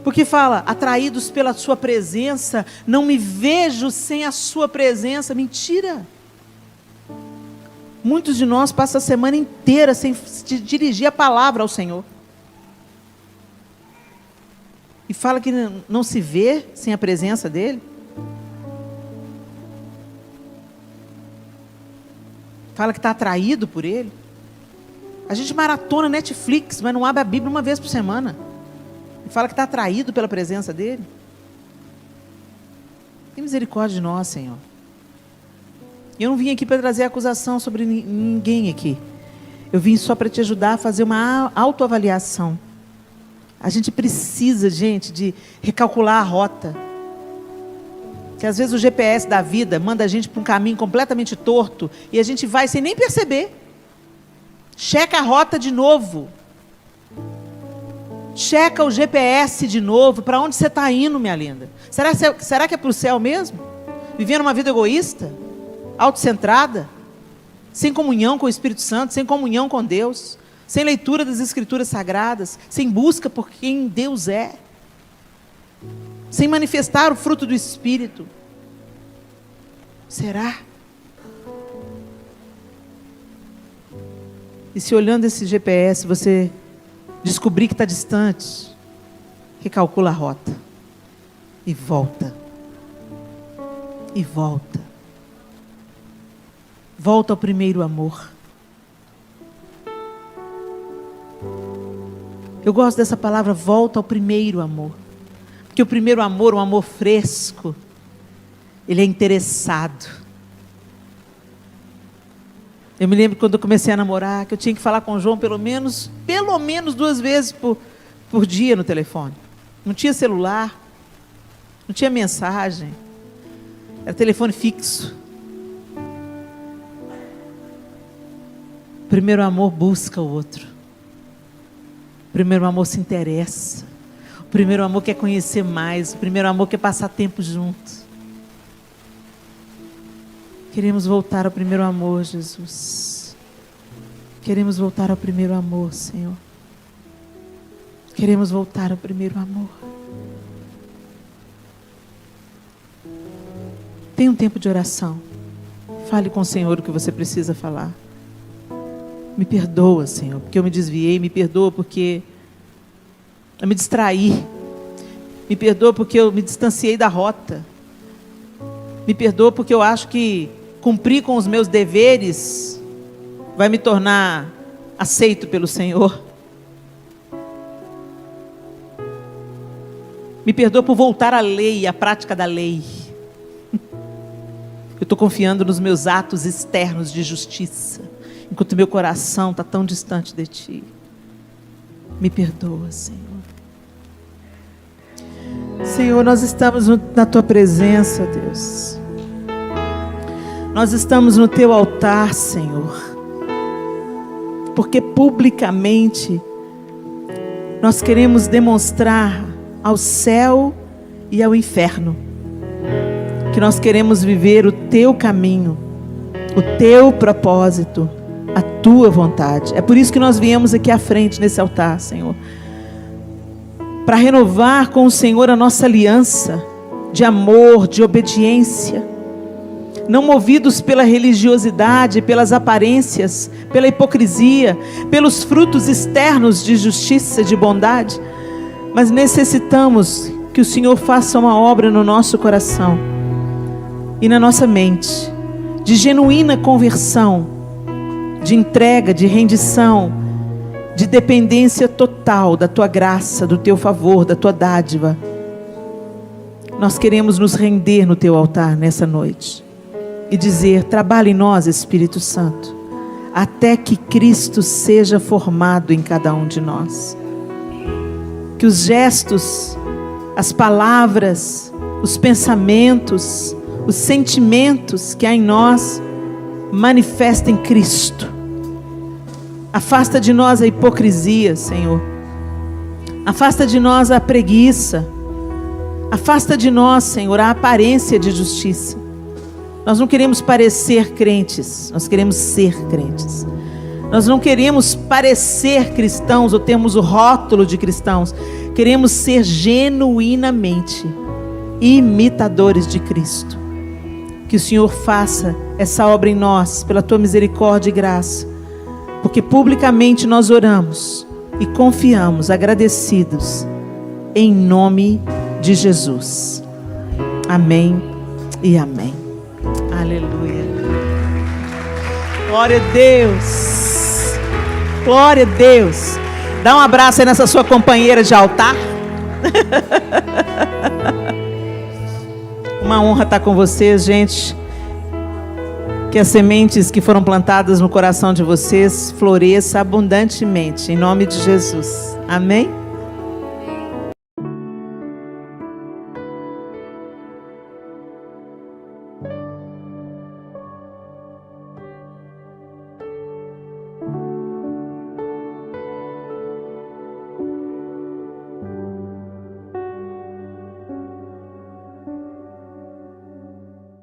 Porque fala, atraídos pela sua presença, não me vejo sem a sua presença. Mentira. Muitos de nós passam a semana inteira sem dirigir a palavra ao Senhor. E fala que não se vê sem a presença dEle. Fala que está atraído por Ele. A gente maratona Netflix, mas não abre a Bíblia uma vez por semana. E fala que está atraído pela presença dEle. Tem misericórdia de nós, Senhor. Eu não vim aqui para trazer acusação sobre ninguém aqui. Eu vim só para te ajudar a fazer uma autoavaliação. A gente precisa, gente, de recalcular a rota. Que às vezes o GPS da vida manda a gente para um caminho completamente torto e a gente vai sem nem perceber. Checa a rota de novo. Checa o GPS de novo. Para onde você está indo, minha linda? Será que é para o céu mesmo? Vivendo uma vida egoísta? Autocentrada? Sem comunhão com o Espírito Santo? Sem comunhão com Deus? Sem leitura das Escrituras Sagradas? Sem busca por quem Deus é? Sem manifestar o fruto do Espírito? Será? E se olhando esse GPS você descobrir que está distante, recalcula a rota e volta. E volta. Volta ao primeiro amor. Eu gosto dessa palavra, volta ao primeiro amor. Porque o primeiro amor, um amor fresco, ele é interessado. Eu me lembro quando eu comecei a namorar, que eu tinha que falar com o João pelo menos 2 vezes por dia no telefone. Não tinha celular, não tinha mensagem, era telefone fixo. O primeiro amor busca o outro. O primeiro amor se interessa. O primeiro amor quer conhecer mais. O primeiro amor quer passar tempo juntos. Queremos voltar ao primeiro amor, Jesus. Queremos voltar ao primeiro amor, Senhor. Queremos voltar ao primeiro amor. Tenha um tempo de oração. Fale com o Senhor o que você precisa falar. Me perdoa, Senhor, porque eu me desviei. Me perdoa porque eu me distraí. Me perdoa porque eu me distanciei da rota. Me perdoa porque eu acho que cumprir com os meus deveres vai me tornar aceito pelo Senhor. Me perdoa por voltar à lei, à prática da lei. Eu estou confiando nos meus atos externos de justiça, enquanto meu coração está tão distante de Ti. Me perdoa, Senhor. Senhor, nós estamos na Tua presença, Deus. Nós estamos no Teu altar, Senhor. Porque publicamente nós queremos demonstrar ao céu e ao inferno que nós queremos viver o Teu caminho, o Teu propósito, a Tua vontade. É por isso que nós viemos aqui à frente nesse altar, Senhor, para renovar com o Senhor a nossa aliança de amor, de obediência, não movidos pela religiosidade, pelas aparências, pela hipocrisia, pelos frutos externos de justiça, de bondade, mas necessitamos que o Senhor faça uma obra no nosso coração e na nossa mente, de genuína conversão, de entrega, de rendição, de dependência total da Tua graça, do Teu favor, da Tua dádiva. Nós queremos nos render no Teu altar nessa noite e dizer: trabalhe em nós, Espírito Santo, até que Cristo seja formado em cada um de nós. Que os gestos, as palavras, os pensamentos, os sentimentos que há em nós manifestem Cristo. Afasta de nós a hipocrisia, Senhor. Afasta de nós a preguiça. Afasta de nós, Senhor, a aparência de justiça. Nós não queremos parecer crentes, nós queremos ser crentes. Nós não queremos parecer cristãos ou termos o rótulo de cristãos. Queremos ser genuinamente imitadores de Cristo. que o Senhor faça essa obra em nós, pela tua misericórdia e graça, porque publicamente nós oramos e confiamos, agradecidos, em nome de Jesus. Amém e amém. Aleluia. Glória a Deus. Glória a Deus. Dá um abraço aí nessa sua companheira de altar. Uma honra estar com vocês, gente. Que as sementes que foram plantadas no coração de vocês floresçam abundantemente, em nome de Jesus. Amém?